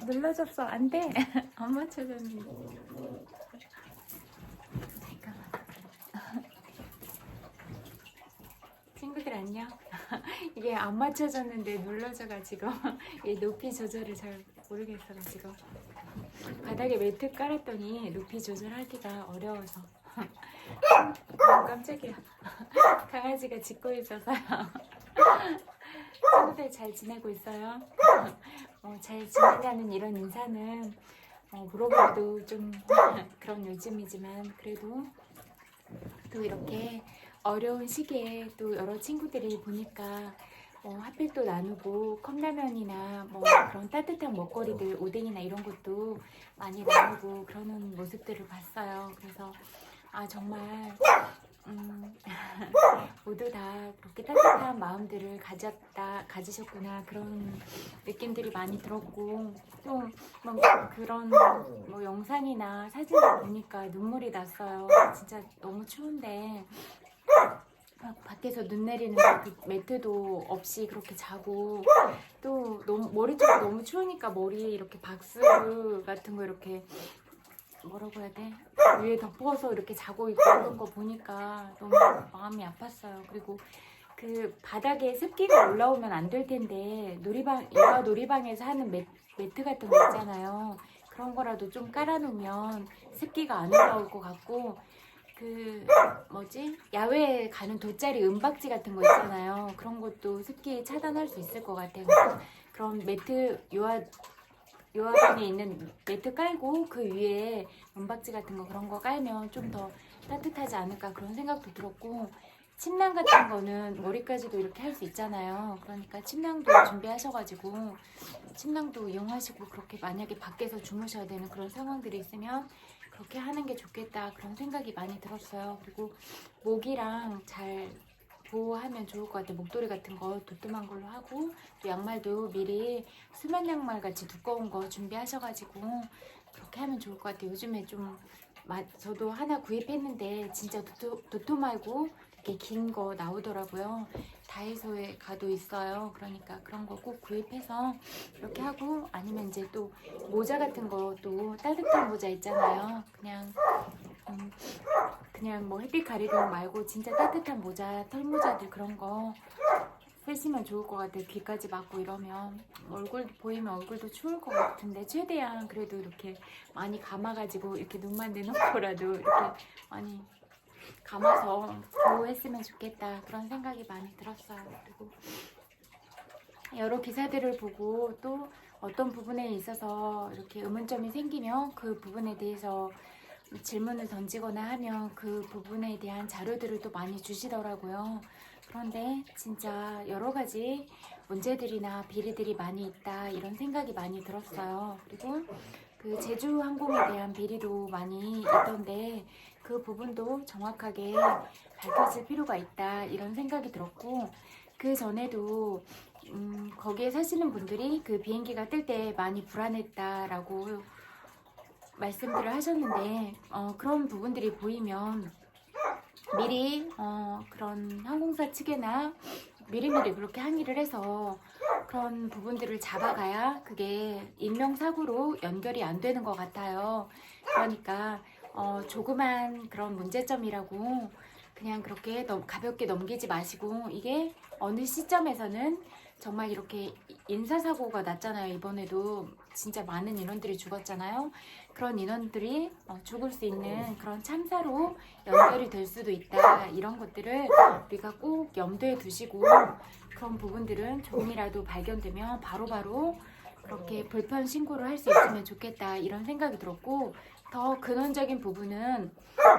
눌러줬어. 안 돼. 안 맞춰줬는데. 잠깐만. 친구들 안녕. 이게 안 맞춰졌는데 눌러져가지고 이 높이 조절을 잘 모르겠어가지고 바닥에 매트 깔았더니 높이 조절하기가 어려워서 깜짝이야. 강아지가 짖고 있어서요. 친구들 잘 지내고 있어요? 잘 지내냐는 이런 인사는 물어보기도 좀 그런 요즘이지만 그래도 또 이렇게 어려운 시기에 또 여러 친구들이 보니까 핫팩도 또 나누고 컵라면이나 뭐 그런 따뜻한 먹거리들 오뎅이나 이런 것도 많이 나누고 그러는 모습들을 봤어요. 그래서 정말 모두 다 그렇게 따뜻한 마음들을 가지셨구나 그런 느낌들이 많이 들었고 또 뭐 그런 뭐 영상이나 사진을 보니까 눈물이 났어요. 진짜 너무 추운데 밖에서 눈 내리는데 그 매트도 없이 그렇게 자고 또 너무 머리 쪽이 너무 추우니까 머리에 이렇게 박스 같은 거 이렇게 뭐라고 해야 돼? 위에 덮어서 이렇게 자고 있고 그런 거 보니까 너무 마음이 아팠어요. 그리고 그 바닥에 습기가 올라오면 안 될 텐데 일반 놀이방에서 하는 매트 같은 거 있잖아요. 그런 거라도 좀 깔아놓으면 습기가 안 올라올 것 같고 그 뭐지? 야외에 가는 돗자리 은박지 같은 거 있잖아요. 그런 것도 습기 차단할 수 있을 것 같아요. 그런 매트 요아방에 있는 매트 깔고 그 위에 은박지 같은 거 그런 거 깔면 좀 더 따뜻하지 않을까 그런 생각도 들었고 침낭 같은 거는 머리까지도 이렇게 할 수 있잖아요. 그러니까 침낭도 준비하셔가지고 침낭도 이용하시고 그렇게 만약에 밖에서 주무셔야 되는 그런 상황들이 있으면 그렇게 하는 게 좋겠다 그런 생각이 많이 들었어요. 그리고 목이랑 잘 보호하면 좋을 것 같아요. 목도리 같은 거 도톰한 걸로 하고 또 양말도 미리 수면 양말 같이 두꺼운 거 준비하셔가지고 그렇게 하면 좋을 것 같아요. 요즘에 좀 저도 하나 구입했는데 진짜 도톰하고 이렇게 긴 거 나오더라고요. 다이소에 가도 있어요. 그러니까 그런 거 꼭 구입해서 이렇게 하고 아니면 이제 또 모자 같은 것도 따뜻한 모자 있잖아요. 그냥 뭐 햇빛 가리개용 말고 진짜 따뜻한 모자, 털모자들 그런 거 쓰시면 좋을 것 같아요. 귀까지 막고 이러면 얼굴 보이면 얼굴도 추울 것 같은데 최대한 그래도 이렇게 많이 감아가지고 이렇게 눈만 내놓고라도 이렇게 많이 감아서 보호했으면 좋겠다 그런 생각이 많이 들었어요. 그리고 여러 기사들을 보고 또 어떤 부분에 있어서 이렇게 의문점이 생기면 그 부분에 대해서 질문을 던지거나 하면 그 부분에 대한 자료들을 또 많이 주시더라고요. 그런데 진짜 여러 가지 문제들이나 비리들이 많이 있다 이런 생각이 많이 들었어요. 그리고 그 제주항공에 대한 비리도 많이 있던데 그 부분도 정확하게 밝혀질 필요가 있다 이런 생각이 들었고 그 전에도 거기에 사시는 분들이 그 비행기가 뜰 때 많이 불안했다라고 말씀들을 하셨는데 그런 부분들이 보이면 미리 그런 항공사 측에나 미리미리 그렇게 항의를 해서 그런 부분들을 잡아가야 그게 인명사고로 연결이 안 되는 것 같아요. 그러니까 조그만 그런 문제점이라고 그냥 그렇게 가볍게 넘기지 마시고 이게 어느 시점에서는 정말 이렇게 인사사고가 났잖아요. 이번에도 진짜 많은 인원들이 죽었잖아요. 그런 인원들이 죽을 수 있는 그런 참사로 연결이 될 수도 있다. 이런 것들을 우리가 꼭 염두에 두시고 그런 부분들은 조금이라도 발견되면 바로바로 그렇게 불편 신고를 할 수 있으면 좋겠다. 이런 생각이 들었고 더 근원적인 부분은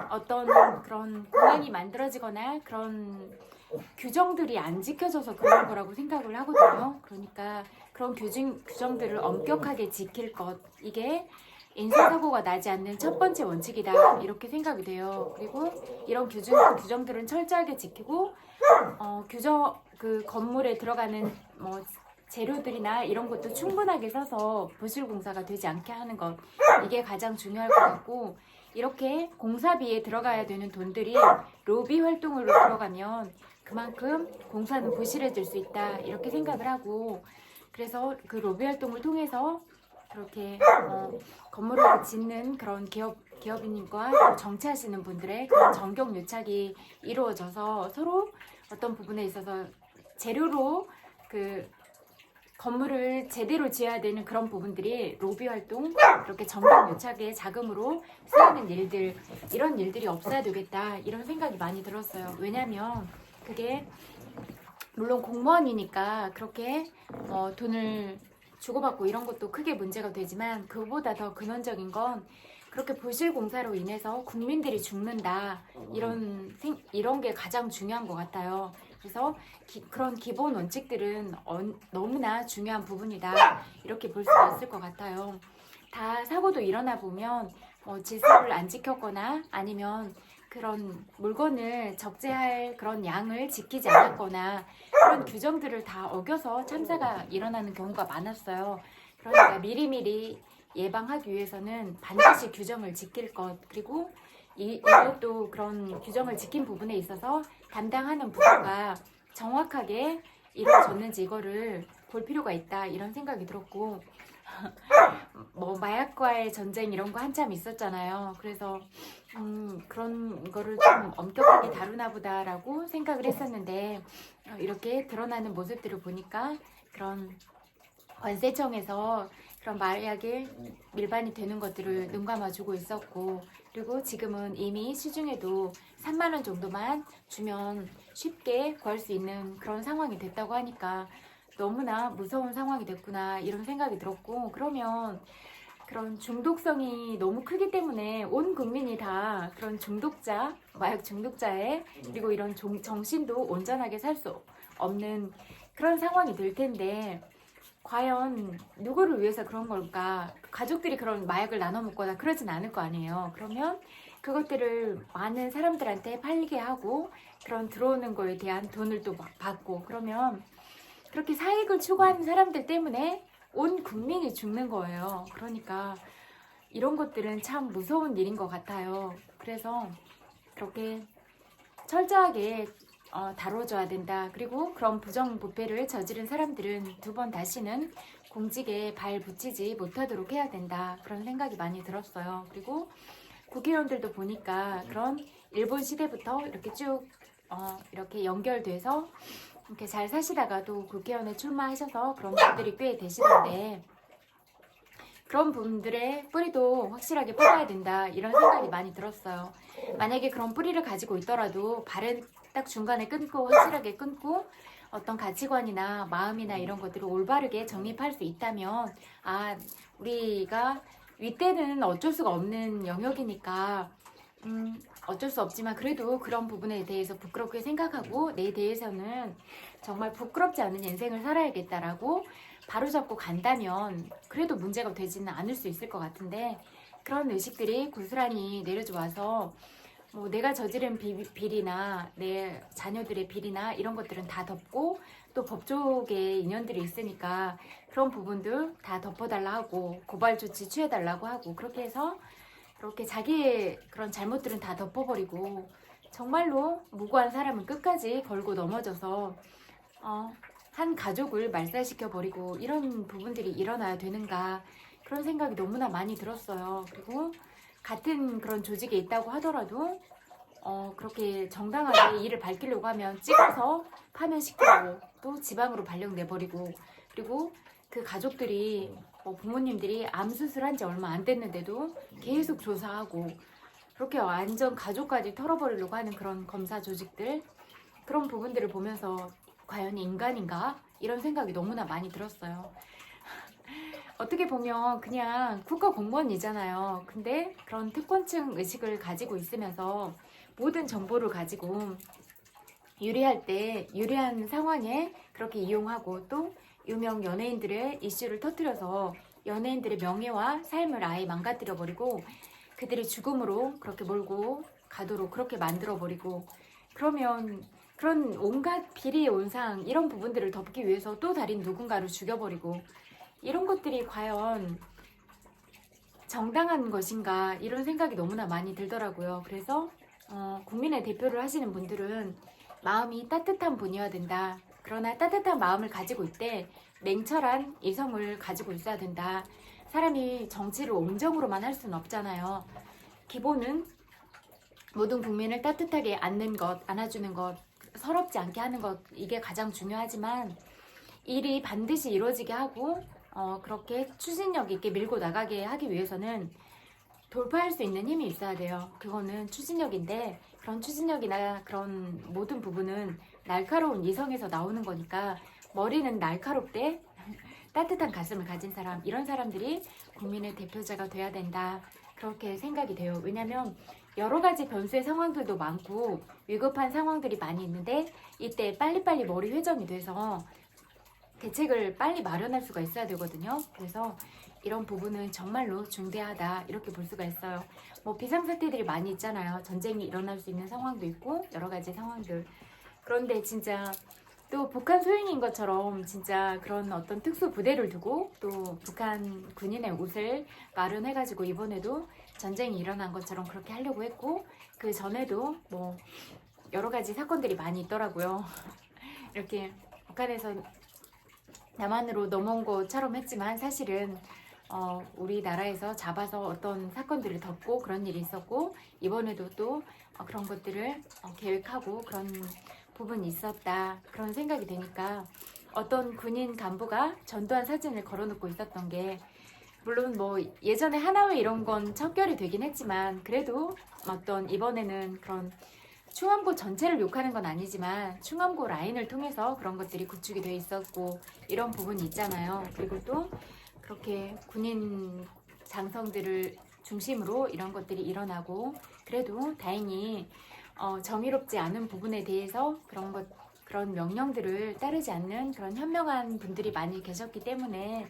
어떤 그런 공항이 만들어지거나 그런 규정들이 안 지켜져서 그런 거라고 생각을 하거든요. 그러니까 그런 규정들을 엄격하게 지킬 것 이게 인사사고가 나지 않는 첫 번째 원칙이다 이렇게 생각이 돼요. 그리고 이런 규정들은 철저하게 지키고 그 건물에 들어가는 뭐 재료들이나 이런 것도 충분하게 써서 부실 공사가 되지 않게 하는 것 이게 가장 중요할 것 같고 이렇게 공사비에 들어가야 되는 돈들이 로비 활동으로 들어가면 그만큼 공사는 부실해질 수 있다 이렇게 생각을 하고 그래서 그 로비 활동을 통해서 그렇게 건물을 짓는 그런 기업인과 정치하시는 분들의 그런 정경유착이 이루어져서 서로 어떤 부분에 있어서 재료로 그 건물을 제대로 지어야 되는 그런 부분들이 로비 활동, 이렇게 정경유착의 자금으로 쓰이는 일들, 이런 일들이 없어야 되겠다 이런 생각이 많이 들었어요. 왜냐면 그게 물론 공무원이니까 그렇게 돈을 주고받고 이런 것도 크게 문제가 되지만, 그보다 더 근원적인 건 그렇게 부실공사로 인해서 국민들이 죽는다, 이런 게 가장 중요한 것 같아요. 그래서 그런 기본 원칙들은 너무나 중요한 부분이다, 이렇게 볼 수가 있을 것 같아요. 다 사고도 일어나 보면 질서를 안 지켰거나 아니면 그런 물건을 적재할 그런 양을 지키지 않았거나 그런 규정들을 다 어겨서 참사가 일어나는 경우가 많았어요. 그러니까 미리미리 예방하기 위해서는 반드시 규정을 지킬 것, 그리고 이것도 그런 규정을 지킨 부분에 있어서 담당하는 부서가 정확하게 이루어졌는지 이거를 볼 필요가 있다, 이런 생각이 들었고, 뭐 마약과의 전쟁 이런 거 한참 있었잖아요. 그래서 그런 거를 좀 엄격하게 다루나 보다라고 생각을 했었는데, 이렇게 드러나는 모습들을 보니까 그런 관세청에서 그런 마약에 밀반이 되는 것들을 눈감아주고 있었고, 그리고 지금은 이미 시중에도 3만 원 정도만 주면 쉽게 구할 수 있는 그런 상황이 됐다고 하니까 너무나 무서운 상황이 됐구나, 이런 생각이 들었고, 그러면 그런 중독성이 너무 크기 때문에 온 국민이 다 그런 중독자, 마약 중독자에, 그리고 이런 정신도 온전하게 살 수 없는 그런 상황이 될 텐데, 과연 누구를 위해서 그런 걸까? 가족들이 그런 마약을 나눠 먹거나 그러진 않을 거 아니에요. 그러면 그것들을 많은 사람들한테 팔리게 하고 그런 들어오는 거에 대한 돈을 또 받고, 그러면 그렇게 사익을 추구하는 사람들 때문에 온 국민이 죽는 거예요. 그러니까 이런 것들은 참 무서운 일인 것 같아요. 그래서 그렇게 철저하게 다뤄줘야 된다. 그리고 그런 부정부패를 저지른 사람들은 두 번 다시는 공직에 발 붙이지 못하도록 해야 된다, 그런 생각이 많이 들었어요. 그리고 국회의원들도 보니까 그런 일본 시대부터 이렇게 쭉 이렇게 연결돼서 이렇게 잘 사시다가도 국회의원에 출마하셔서 그런 분들이 꽤 되시던데, 그런 분들의 뿌리도 확실하게 뽑아야 된다, 이런 생각이 많이 들었어요. 만약에 그런 뿌리를 가지고 있더라도 발은 딱 중간에 끊고 확실하게 끊고 어떤 가치관이나 마음이나 이런 것들을 올바르게 정립할 수 있다면, 우리가 윗대는 어쩔 수가 없는 영역이니까 어쩔 수 없지만 그래도 그런 부분에 대해서 부끄럽게 생각하고 내 대해서는 정말 부끄럽지 않은 인생을 살아야겠다라고 바로잡고 간다면 그래도 문제가 되지는 않을 수 있을 것 같은데, 그런 의식들이 고스란히 내려져 와서 뭐 내가 저지른 비리나 내 자녀들의 비리나 이런 것들은 다 덮고, 또 법조계 인연들이 있으니까 그런 부분들 다 덮어달라 하고 고발 조치 취해달라고 하고, 그렇게 해서 그렇게 자기의 그런 잘못들은 다 덮어버리고 정말로 무고한 사람은 끝까지 걸고 넘어져서 한 가족을 말살시켜버리고 이런 부분들이 일어나야 되는가, 그런 생각이 너무나 많이 들었어요. 그리고 같은 그런 조직에 있다고 하더라도 그렇게 정당하게 일을 밝히려고 하면 찍어서 파면시키고 또 지방으로 발령내버리고, 그리고 그 가족들이 부모님들이 암 수술한 지 얼마 안 됐는데도 계속 조사하고 그렇게 완전 가족까지 털어버리려고 하는 그런 검사 조직들, 그런 부분들을 보면서 과연 인간인가? 이런 생각이 너무나 많이 들었어요. 어떻게 보면 그냥 국가 공무원이잖아요. 근데 그런 특권층 의식을 가지고 있으면서 모든 정보를 가지고 유리한 상황에 그렇게 이용하고, 또 유명 연예인들의 이슈를 터뜨려서 연예인들의 명예와 삶을 아예 망가뜨려버리고 그들이 죽음으로 그렇게 몰고 가도록 그렇게 만들어버리고, 그러면 그런 온갖 비리 온상 이런 부분들을 덮기 위해서 또 다른 누군가를 죽여버리고, 이런 것들이 과연 정당한 것인가, 이런 생각이 너무나 많이 들더라고요. 그래서 국민의 대표를 하시는 분들은 마음이 따뜻한 분이어야 된다. 그러나 따뜻한 마음을 가지고 있되 냉철한 이성을 가지고 있어야 된다. 사람이 정치를 옹정으로만 할 수는 없잖아요. 기본은 모든 국민을 따뜻하게 안는 것, 안아주는 것, 서럽지 않게 하는 것, 이게 가장 중요하지만 일이 반드시 이루어지게 하고 그렇게 추진력 있게 밀고 나가게 하기 위해서는 돌파할 수 있는 힘이 있어야 돼요. 그거는 추진력인데, 그런 추진력이나 그런 모든 부분은 날카로운 이성에서 나오는 거니까, 머리는 날카롭되 따뜻한 가슴을 가진 사람, 이런 사람들이 국민의 대표자가 돼야 된다, 그렇게 생각이 돼요. 왜냐면 여러 가지 변수의 상황들도 많고 위급한 상황들이 많이 있는데, 이때 빨리빨리 머리 회전이 돼서 대책을 빨리 마련할 수가 있어야 되거든요. 그래서 이런 부분은 정말로 중대하다, 이렇게 볼 수가 있어요. 뭐 비상사태들이 많이 있잖아요. 전쟁이 일어날 수 있는 상황도 있고 여러 가지 상황들. 그런데 진짜 또 북한 소행인 것처럼 진짜 그런 어떤 특수 부대를 두고 또 북한 군인의 옷을 마련해가지고 이번에도 전쟁이 일어난 것처럼 그렇게 하려고 했고, 그 전에도 뭐 여러 가지 사건들이 많이 있더라고요. 이렇게 북한에서 남한으로 넘어온 것처럼 했지만 사실은 우리나라에서 잡아서 어떤 사건들을 덮고 그런 일이 있었고, 이번에도 또 그런 것들을 계획하고 그런 부분이 있었다, 그런 생각이 되니까 어떤 군인 간부가 전두환 사진을 걸어놓고 있었던 게, 물론 뭐 예전에 하나회 이런 건 척결이 되긴 했지만 그래도 어떤 이번에는 그런 충암고 전체를 욕하는 건 아니지만 충암고 라인을 통해서 그런 것들이 구축이 돼 있었고 이런 부분이 있잖아요. 그리고 또 그렇게 군인 장성들을 중심으로 이런 것들이 일어나고, 그래도 다행히 정의롭지 않은 부분에 대해서 그런 명령들을 따르지 않는 그런 현명한 분들이 많이 계셨기 때문에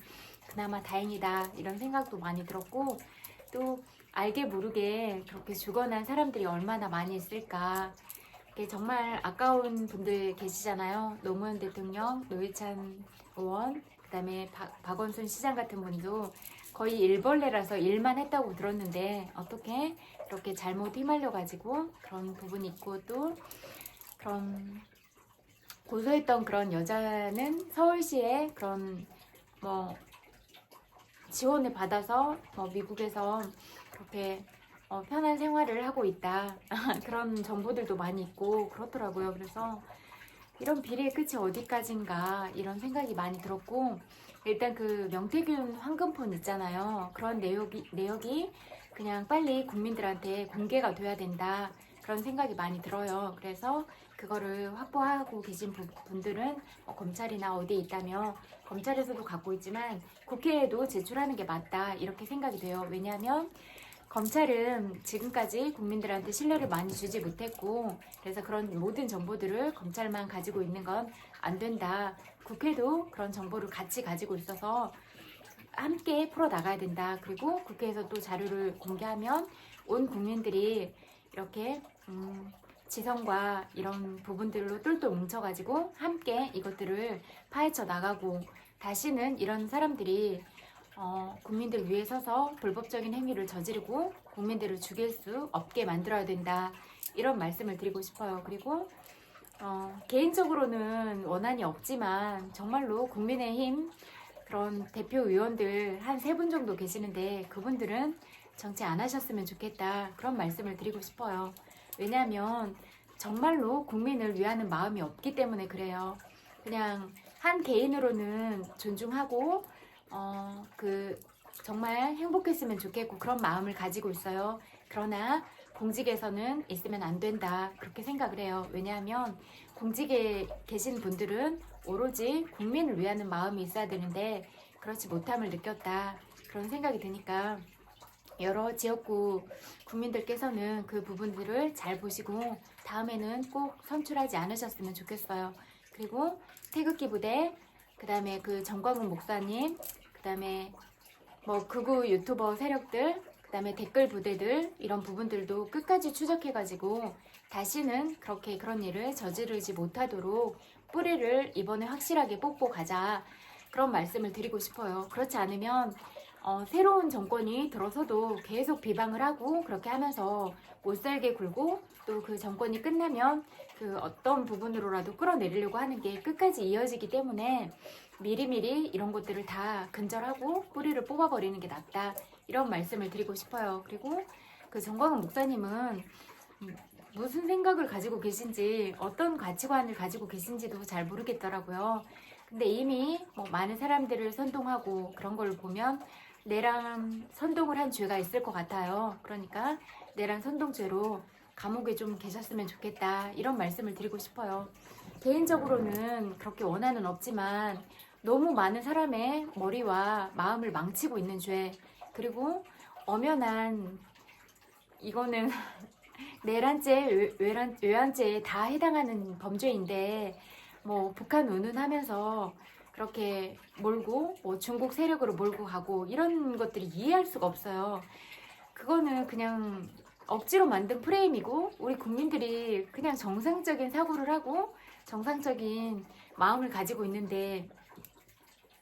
그나마 다행이다, 이런 생각도 많이 들었고, 또 알게 모르게 그렇게 죽어난 사람들이 얼마나 많이 있을까. 정말 아까운 분들 계시잖아요. 노무현 대통령, 노회찬 의원, 그 다음에 박원순 시장 같은 분도 거의 일벌레라서 일만 했다고 들었는데 어떻게 그렇게 잘못 휘말려가지고 그런 부분이 있고, 또 그런 고소했던 그런 여자는 서울시에 그런 뭐 지원을 받아서 미국에서 그렇게 편한 생활을 하고 있다 그런 정보들도 많이 있고 그렇더라고요. 그래서 이런 비리의 끝이 어디까지인가, 이런 생각이 많이 들었고, 일단 그 명태균 황금폰 있잖아요. 그런 내역이 그냥 빨리 국민들한테 공개가 돼야 된다, 그런 생각이 많이 들어요. 그래서 그거를 확보하고 계신 분들은 검찰이나 어디에 있다면 검찰에서도 갖고 있지만 국회에도 제출하는 게 맞다, 이렇게 생각이 돼요. 왜냐하면 검찰은 지금까지 국민들한테 신뢰를 많이 주지 못했고, 그래서 그런 모든 정보들을 검찰만 가지고 있는 건 안 된다. 국회도 그런 정보를 같이 가지고 있어서 함께 풀어나가야 된다. 그리고 국회에서 또 자료를 공개하면 온 국민들이 이렇게 지성과 이런 부분들로 똘똘 뭉쳐가지고 함께 이것들을 파헤쳐 나가고, 다시는 이런 사람들이 국민들 위에 서서 불법적인 행위를 저지르고 국민들을 죽일 수 없게 만들어야 된다, 이런 말씀을 드리고 싶어요. 그리고 개인적으로는 원한이 없지만 정말로 국민의힘 그런 대표 의원들 한 3분 정도 계시는데 그분들은 정치 안 하셨으면 좋겠다, 그런 말씀을 드리고 싶어요. 왜냐하면 정말로 국민을 위하는 마음이 없기 때문에 그래요. 그냥 한 개인으로는 존중하고 정말 행복했으면 좋겠고 그런 마음을 가지고 있어요. 그러나 공직에서는 있으면 안 된다, 그렇게 생각을 해요. 왜냐하면 공직에 계신 분들은 오로지 국민을 위하는 마음이 있어야 되는데 그렇지 못함을 느꼈다, 그런 생각이 드니까 여러 지역구 국민들께서는 그 부분들을 잘 보시고 다음에는 꼭 선출하지 않으셨으면 좋겠어요. 그리고 태극기 부대, 그 다음에 그 정광훈 목사님, 그 다음에 뭐 극우 유튜버 세력들, 그 다음에 댓글 부대들, 이런 부분들도 끝까지 추적해가지고 다시는 그런 일을 저지르지 못하도록 뿌리를 이번에 확실하게 뽑고 가자, 그런 말씀을 드리고 싶어요. 그렇지 않으면 새로운 정권이 들어서도 계속 비방을 하고 그렇게 하면서 못살게 굴고, 또 그 정권이 끝나면 그 어떤 부분으로라도 끌어내리려고 하는 게 끝까지 이어지기 때문에 미리미리 이런 것들을 다 근절하고 뿌리를 뽑아버리는 게 낫다. 이런 말씀을 드리고 싶어요. 그리고 그 정광훈 목사님은 무슨 생각을 가지고 계신지, 어떤 가치관을 가지고 계신지도 잘 모르겠더라고요. 근데 이미 뭐 많은 사람들을 선동하고 그런 걸 보면 내랑 선동을 한 죄가 있을 것 같아요. 그러니까 내랑 선동죄로 감옥에 좀 계셨으면 좋겠다, 이런 말씀을 드리고 싶어요. 개인적으로는 그렇게 원한은 없지만 너무 많은 사람의 머리와 마음을 망치고 있는 죄, 그리고 엄연한, 이거는 내란죄, 외환죄에 다 해당하는 범죄인데 뭐 북한 운운하면서 그렇게 몰고 뭐 중국 세력으로 몰고 가고 이런 것들이 이해할 수가 없어요. 그거는 그냥 억지로 만든 프레임이고, 우리 국민들이 그냥 정상적인 사고를 하고 정상적인 마음을 가지고 있는데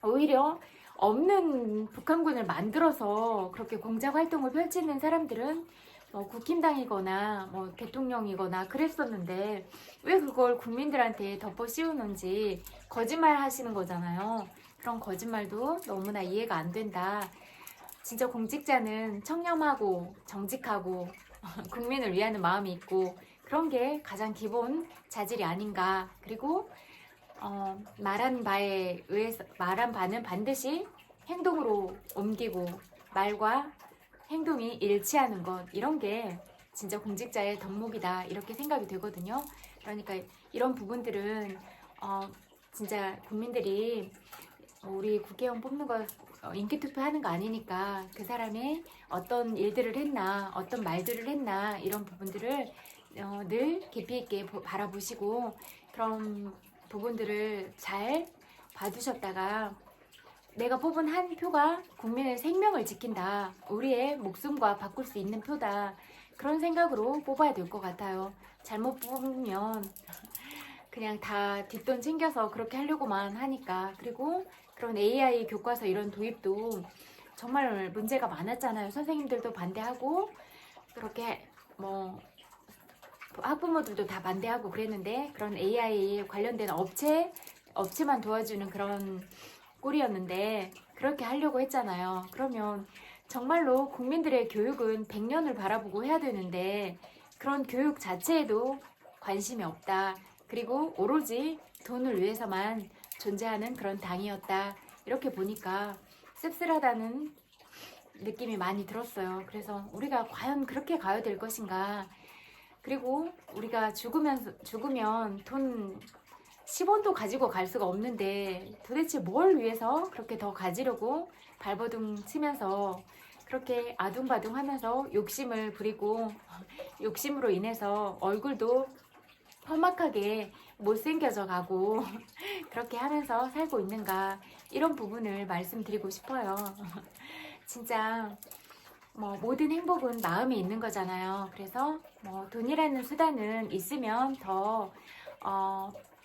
오히려 없는 북한군을 만들어서 그렇게 공작 활동을 펼치는 사람들은 국힘당이거나 뭐 대통령이거나 그랬었는데 왜 그걸 국민들한테 덮어 씌우는지 거짓말 하시는 거잖아요. 그런 거짓말도 너무나 이해가 안 된다. 진짜 공직자는 청렴하고 정직하고 국민을 위하는 마음이 있고 그런 게 가장 기본 자질이 아닌가. 그리고 말한 바는 반드시 행동으로 옮기고 말과 행동이 일치하는 것, 이런 게 진짜 공직자의 덕목이다, 이렇게 생각이 되거든요. 그러니까 이런 부분들은 진짜 국민들이 우리 국회의원 뽑는 거 인기 투표하는 거 아니니까 그 사람이 어떤 일들을 했나, 어떤 말들을 했나, 이런 부분들을 늘 깊이 있게 바라보시고 그런 부분들을 잘 봐두셨다가 내가 뽑은 한 표가 국민의 생명을 지킨다, 우리의 목숨과 바꿀 수 있는 표다, 그런 생각으로 뽑아야 될 것 같아요. 잘못 뽑으면 그냥 다 뒷돈 챙겨서 그렇게 하려고만 하니까. 그리고 그런 AI 교과서 이런 도입도 정말 문제가 많았잖아요. 선생님들도 반대하고 그렇게 뭐 학부모들도 다 반대하고 그랬는데, 그런 AI 관련된 업체만 도와주는 그런 꼴이었는데 그렇게 하려고 했잖아요. 그러면 정말로 국민들의 교육은 100년을 바라보고 해야 되는데 그런 교육 자체에도 관심이 없다. 그리고 오로지 돈을 위해서만 존재하는 그런 당이었다. 이렇게 보니까 씁쓸하다는 느낌이 많이 들었어요. 그래서 우리가 과연 그렇게 가야 될 것인가. 그리고 우리가 죽으면 돈 10원도 가지고 갈 수가 없는데 도대체 뭘 위해서 그렇게 더 가지려고 발버둥 치면서 그렇게 아둥바둥 하면서 욕심을 부리고 욕심으로 인해서 얼굴도 험악하게 못생겨져 가고 그렇게 하면서 살고 있는가, 이런 부분을 말씀드리고 싶어요. 진짜 뭐 모든 행복은 마음에 있는 거잖아요. 그래서 뭐 돈이라는 수단은 있으면 더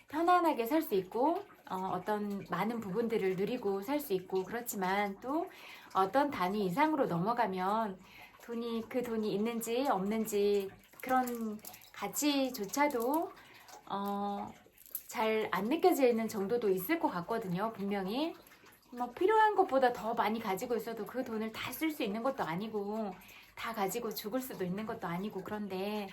편안하게 살 수 있고 어떤 많은 부분들을 누리고 살 수 있고, 그렇지만 또 어떤 단위 이상으로 넘어가면 그 돈이 있는지 없는지 그런 가치조차도 잘 안 느껴지는 정도도 있을 것 같거든요. 분명히 뭐 필요한 것보다 더 많이 가지고 있어도 그 돈을 다 쓸 수 있는 것도 아니고 다 가지고 죽을 수도 있는 것도 아니고, 그런데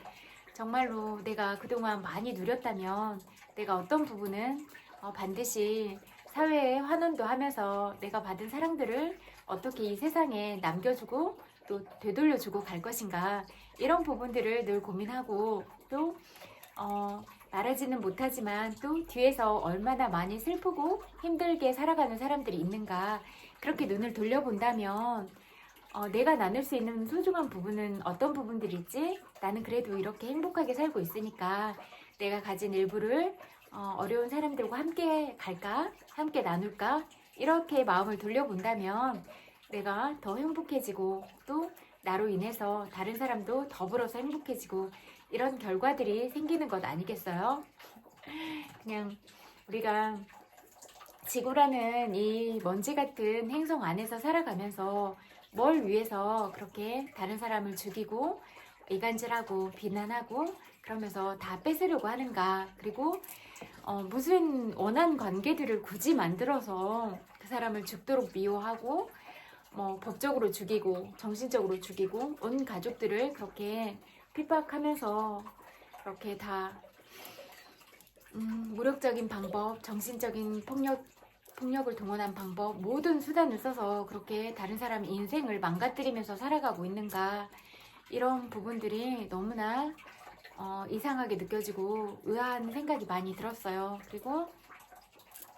정말로 내가 그동안 많이 누렸다면 내가 어떤 부분은 반드시 사회에 환원도 하면서 내가 받은 사랑들을 어떻게 이 세상에 남겨주고 또 되돌려주고 갈 것인가, 이런 부분들을 늘 고민하고 또 말하지는 못하지만 또 뒤에서 얼마나 많이 슬프고 힘들게 살아가는 사람들이 있는가, 그렇게 눈을 돌려본다면 내가 나눌 수 있는 소중한 부분은 어떤 부분들일지, 나는 그래도 이렇게 행복하게 살고 있으니까 내가 가진 일부를 어려운 사람들과 함께 갈까, 함께 나눌까, 이렇게 마음을 돌려본다면 내가 더 행복해지고 또 나로 인해서 다른 사람도 더불어서 행복해지고 이런 결과들이 생기는 것 아니겠어요? 그냥 우리가 지구라는 이 먼지 같은 행성 안에서 살아가면서 뭘 위해서 그렇게 다른 사람을 죽이고 이간질하고 비난하고 그러면서 다 뺏으려고 하는가. 그리고 무슨 원한 관계들을 굳이 만들어서 그 사람을 죽도록 미워하고 뭐 법적으로 죽이고 정신적으로 죽이고 온 가족들을 그렇게 핍박하면서 그렇게 다 무력적인 방법, 정신적인 폭력을 동원한 방법, 모든 수단을 써서 그렇게 다른 사람 인생을 망가뜨리면서 살아가고 있는가. 이런 부분들이 너무나 이상하게 느껴지고 의아한 생각이 많이 들었어요. 그리고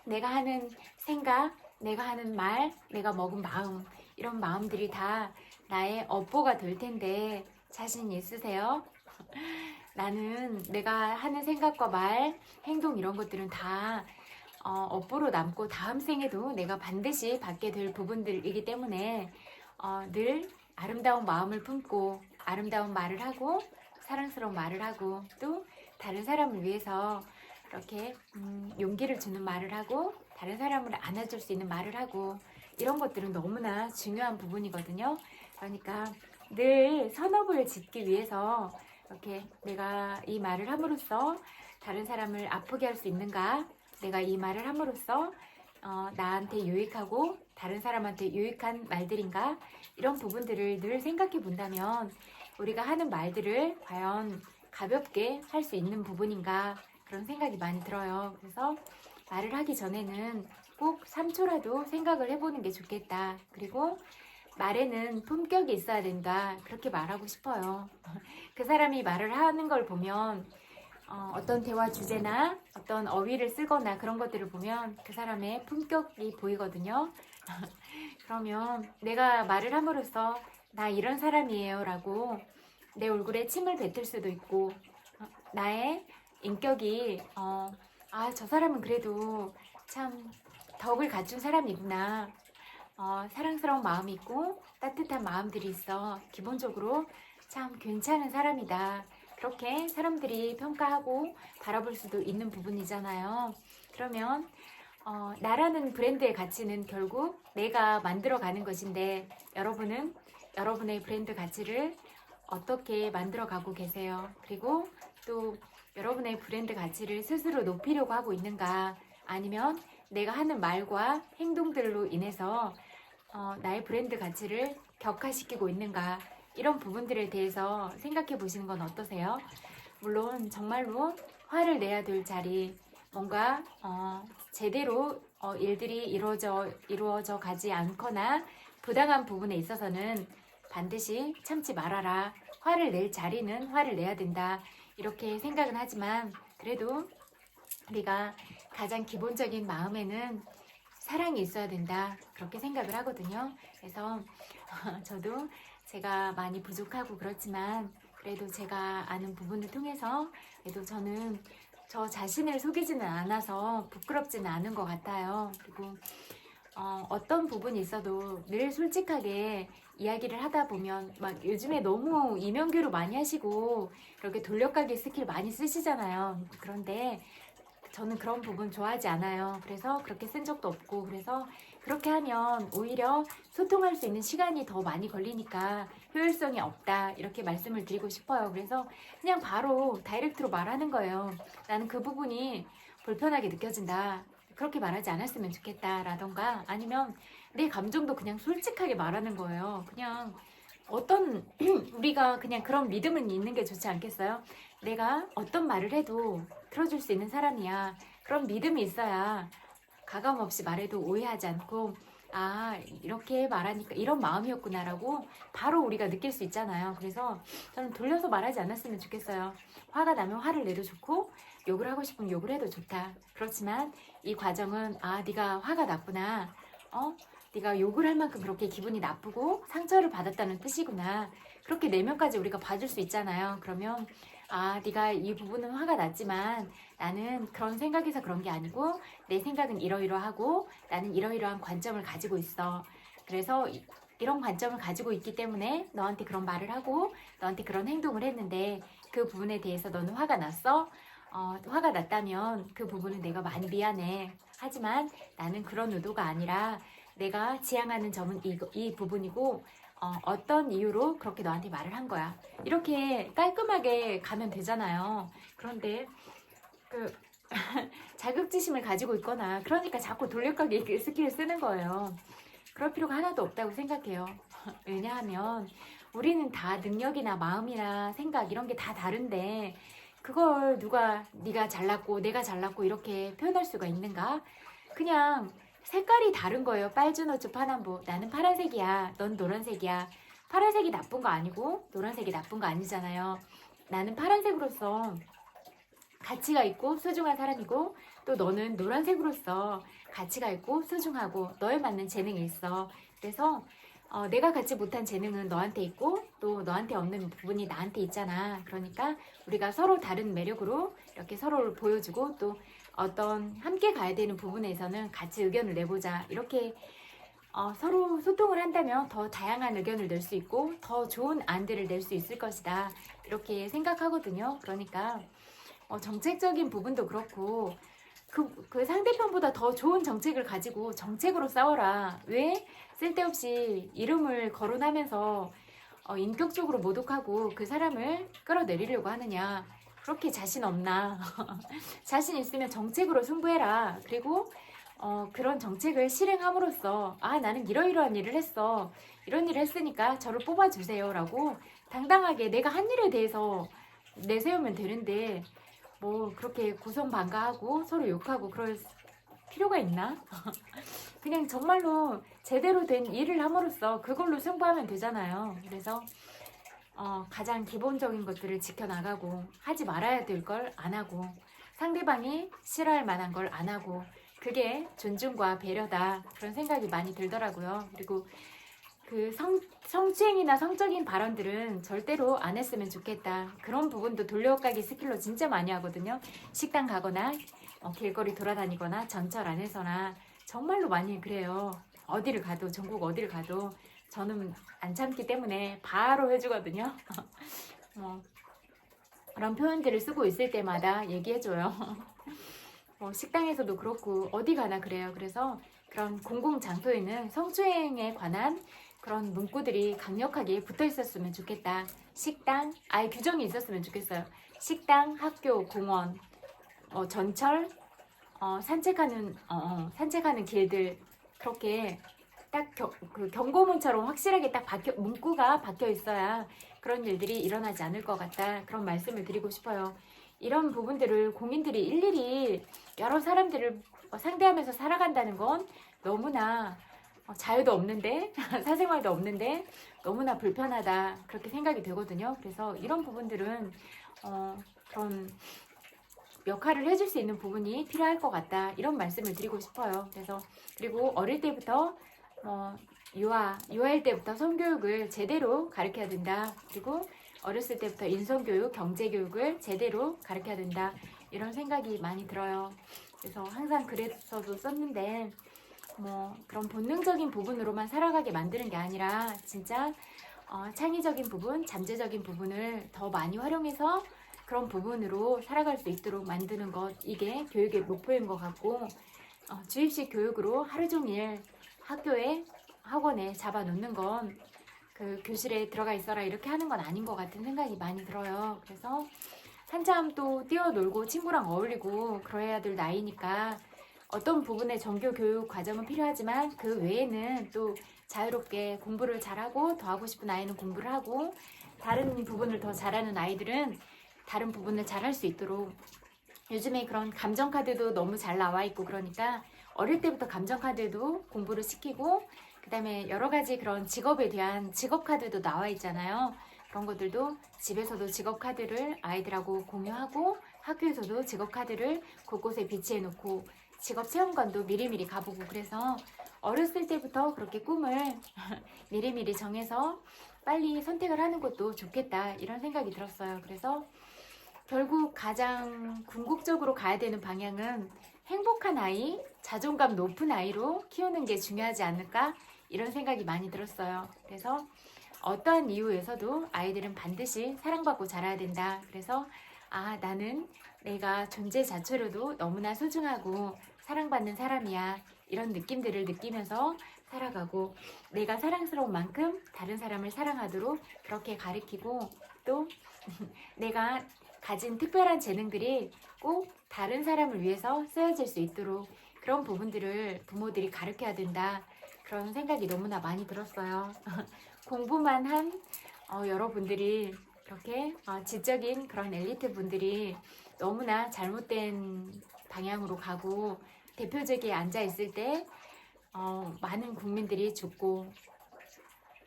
내가 하는 생각, 내가 하는 말, 내가 먹은 마음, 이런 마음들이 다 나의 업보가 될 텐데 자신 있으세요? 나는 내가 하는 생각과 말, 행동 이런 것들은 다 업보로 남고 다음 생에도 내가 반드시 받게 될 부분들이기 때문에 늘 아름다운 마음을 품고 아름다운 말을 하고 사랑스러운 말을 하고 또 다른 사람을 위해서 이렇게 용기를 주는 말을 하고 다른 사람을 안아줄 수 있는 말을 하고 이런 것들은 너무나 중요한 부분이거든요. 그러니까 늘 선업을 짓기 위해서 이렇게 내가 이 말을 함으로써 다른 사람을 아프게 할 수 있는가, 내가 이 말을 함으로써 나한테 유익하고 다른 사람한테 유익한 말들인가, 이런 부분들을 늘 생각해 본다면 우리가 하는 말들을 과연 가볍게 할 수 있는 부분인가, 그런 생각이 많이 들어요. 그래서 말을 하기 전에는 꼭 3초라도 생각을 해보는 게 좋겠다. 그리고 말에는 품격이 있어야 된다. 그렇게 말하고 싶어요. 그 사람이 말을 하는 걸 보면 어떤 대화 주제나 어떤 어휘를 쓰거나 그런 것들을 보면 그 사람의 품격이 보이거든요. 그러면 내가 말을 함으로써 나 이런 사람이에요 라고 내 얼굴에 침을 뱉을 수도 있고 나의 인격이 저 사람은 그래도 참 덕을 갖춘 사람이구나. 사랑스러운 마음이 있고 따뜻한 마음들이 있어. 기본적으로 참 괜찮은 사람이다. 그렇게 사람들이 평가하고 바라볼 수도 있는 부분이잖아요. 그러면 나라는 브랜드의 가치는 결국 내가 만들어가는 것인데 여러분은 여러분의 브랜드 가치를 어떻게 만들어가고 계세요? 그리고 또 여러분의 브랜드 가치를 스스로 높이려고 하고 있는가? 아니면 내가 하는 말과 행동들로 인해서 나의 브랜드 가치를 격화시키고 있는가? 이런 부분들에 대해서 생각해 보시는 건 어떠세요? 물론 정말로 화를 내야 될 자리, 뭔가 제대로 일들이 이루어져 가지 않거나 부당한 부분에 있어서는 반드시 참지 말아라. 화를 낼 자리는 화를 내야 된다. 이렇게 생각은 하지만 그래도 우리가 가장 기본적인 마음에는 사랑이 있어야 된다. 그렇게 생각을 하거든요. 그래서 저도 제가 많이 부족하고 그렇지만 그래도 제가 아는 부분을 통해서 그래도 저는 저 자신을 속이지는 않아서 부끄럽지는 않은 것 같아요. 그리고 어떤 부분이 있어도 늘 솔직하게 이야기를 하다 보면 막 요즘에 너무 이명규로 많이 하시고 그렇게 돌려가기 스킬 많이 쓰시잖아요. 그런데 저는 그런 부분 좋아하지 않아요. 그래서 그렇게 쓴 적도 없고 그래서 그렇게 하면 오히려 소통할 수 있는 시간이 더 많이 걸리니까 효율성이 없다 이렇게 말씀을 드리고 싶어요. 그래서 그냥 바로 다이렉트로 말하는 거예요. 나는 그 부분이 불편하게 느껴진다. 그렇게 말하지 않았으면 좋겠다 라던가 아니면 내 감정도 그냥 솔직하게 말하는 거예요. 그냥 어떤 우리가 그냥 그런 믿음은 있는 게 좋지 않겠어요? 내가 어떤 말을 해도 들어줄 수 있는 사람이야. 그런 믿음이 있어야 가감없이 말해도 오해하지 않고 이렇게 말하니까 이런 마음이었구나 라고 바로 우리가 느낄 수 있잖아요. 그래서 저는 돌려서 말하지 않았으면 좋겠어요. 화가 나면 화를 내도 좋고 욕을 하고 싶으면 욕을 해도 좋다. 그렇지만 이 과정은 네가 화가 났구나. 네가 욕을 할 만큼 그렇게 기분이 나쁘고 상처를 받았다는 뜻이구나. 그렇게 내면까지 우리가 봐줄 수 있잖아요. 그러면 네가 이 부분은 화가 났지만 나는 그런 생각에서 그런 게 아니고 내 생각은 이러이러하고 나는 이러이러한 관점을 가지고 있어. 그래서 이런 관점을 가지고 있기 때문에 너한테 그런 말을 하고 너한테 그런 행동을 했는데 그 부분에 대해서 너는 화가 났어? 화가 났다면 그 부분은 내가 많이 미안해. 하지만 나는 그런 의도가 아니라 내가 지향하는 점은 이 부분이고 어떤 이유로 그렇게 너한테 말을 한 거야. 이렇게 깔끔하게 가면 되잖아요. 그런데 그 자격지심을 가지고 있거나 그러니까 자꾸 돌려가기 스킬을 쓰는 거예요. 그럴 필요가 하나도 없다고 생각해요. 왜냐하면 우리는 다 능력이나 마음이나 생각 이런 게 다 다른데 그걸 누가 네가 잘났고 내가 잘났고 이렇게 표현할 수가 있는가? 그냥 색깔이 다른 거예요. 빨주노초 파남보. 나는 파란색이야. 넌 노란색이야. 파란색이 나쁜 거 아니고 노란색이 나쁜 거 아니잖아요. 나는 파란색으로서 가치가 있고 소중한 사람이고 또 너는 노란색으로서 가치가 있고 소중하고 너에 맞는 재능이 있어. 그래서 내가 갖지 못한 재능은 너한테 있고 또 너한테 없는 부분이 나한테 있잖아. 그러니까 우리가 서로 다른 매력으로 이렇게 서로를 보여주고 또 어떤 함께 가야 되는 부분에서는 같이 의견을 내보자. 이렇게 서로 소통을 한다면 더 다양한 의견을 낼 수 있고 더 좋은 안들을 낼 수 있을 것이다. 이렇게 생각하거든요. 그러니까 정책적인 부분도 그렇고 그 상대편보다 더 좋은 정책을 가지고 정책으로 싸워라. 왜 쓸데없이 이름을 거론하면서 인격적으로 모독하고 그 사람을 끌어내리려고 하느냐. 그렇게 자신 없나. 자신 있으면 정책으로 승부해라. 그리고 그런 정책을 실행함으로써 나는 이러이러한 일을 했어. 이런 일을 했으니까 저를 뽑아주세요. 라고 당당하게 내가 한 일에 대해서 내세우면 되는데 뭐 그렇게 고성방가하고 서로 욕하고 그럴 필요가 있나? 그냥 정말로 제대로 된 일을 함으로써 그걸로 승부하면 되잖아요. 그래서 가장 기본적인 것들을 지켜나가고 하지 말아야 될 걸 안 하고 상대방이 싫어할 만한 걸 안 하고 그게 존중과 배려다. 그런 생각이 많이 들더라고요. 그리고 그 성추행이나 성적인 발언들은 절대로 안 했으면 좋겠다. 그런 부분도 돌려가기 스킬로 진짜 많이 하거든요. 식당 가거나 길거리 돌아다니거나 전철 안에서나 정말로 많이 그래요. 어디를 가도 전국 어디를 가도 저는 안 참기 때문에 바로 해주거든요. 그런 표현들을 쓰고 있을 때마다 얘기해줘요. 식당에서도 그렇고 어디 가나 그래요. 그래서 그런 공공장소에는 성추행에 관한 그런 문구들이 강력하게 붙어 있었으면 좋겠다. 식당, 아예 규정이 있었으면 좋겠어요. 식당, 학교, 공원, 전철, 산책하는 길들 그렇게 딱 그 경고문처럼 확실하게 딱 문구가 박혀 있어야 그런 일들이 일어나지 않을 것 같다. 그런 말씀을 드리고 싶어요. 이런 부분들을 공인들이 일일이 여러 사람들을 상대하면서 살아간다는 건 너무나 자유도 없는데 사생활도 없는데 너무나 불편하다 그렇게 생각이 되거든요. 그래서 이런 부분들은 그런 역할을 해줄 수 있는 부분이 필요할 것 같다 이런 말씀을 드리고 싶어요. 그래서 그리고 어릴 때부터 유아일 때부터 성교육을 제대로 가르쳐야 된다. 그리고 어렸을 때부터 인성교육, 경제교육을 제대로 가르쳐야 된다 이런 생각이 많이 들어요. 그래서 항상 그래서도 썼는데 그런 본능적인 부분으로만 살아가게 만드는 게 아니라 진짜 창의적인 부분, 잠재적인 부분을 더 많이 활용해서 그런 부분으로 살아갈 수 있도록 만드는 것 이게 교육의 목표인 것 같고 주입식 교육으로 하루 종일 학교에 학원에 잡아놓는 건 그 교실에 들어가 있어라 이렇게 하는 건 아닌 것 같은 생각이 많이 들어요. 그래서 한참 또 뛰어놀고 친구랑 어울리고 그래야 될 나이니까 어떤 부분의 정규 교육 과정은 필요하지만 그 외에는 또 자유롭게 공부를 잘하고 더 하고 싶은 아이는 공부를 하고 다른 부분을 더 잘하는 아이들은 다른 부분을 잘할 수 있도록 요즘에 그런 감정카드도 너무 잘 나와 있고 그러니까 어릴 때부터 감정카드도 공부를 시키고 그 다음에 여러 가지 그런 직업에 대한 직업카드도 나와 있잖아요. 그런 것들도 집에서도 직업카드를 아이들하고 공유하고 학교에서도 직업카드를 곳곳에 비치해 놓고 직업체험관도 미리미리 가보고 그래서 어렸을 때부터 그렇게 꿈을 미리미리 정해서 빨리 선택을 하는 것도 좋겠다 이런 생각이 들었어요. 그래서 결국 가장 궁극적으로 가야 되는 방향은 행복한 아이, 자존감 높은 아이로 키우는 게 중요하지 않을까 이런 생각이 많이 들었어요. 그래서 어떠한 이유에서도 아이들은 반드시 사랑받고 자라야 된다. 그래서 나는 내가 존재 자체로도 너무나 소중하고 사랑받는 사람이야. 이런 느낌들을 느끼면서 살아가고 내가 사랑스러운 만큼 다른 사람을 사랑하도록 그렇게 가르치고 또 내가 가진 특별한 재능들이 꼭 다른 사람을 위해서 쓰여질 수 있도록 그런 부분들을 부모들이 가르쳐야 된다. 그런 생각이 너무나 많이 들었어요. 공부만 한 여러분들이 그렇게 지적인 그런 엘리트 분들이 너무나 잘못된 방향으로 가고 대표직에 앉아 있을 때 많은 국민들이 죽고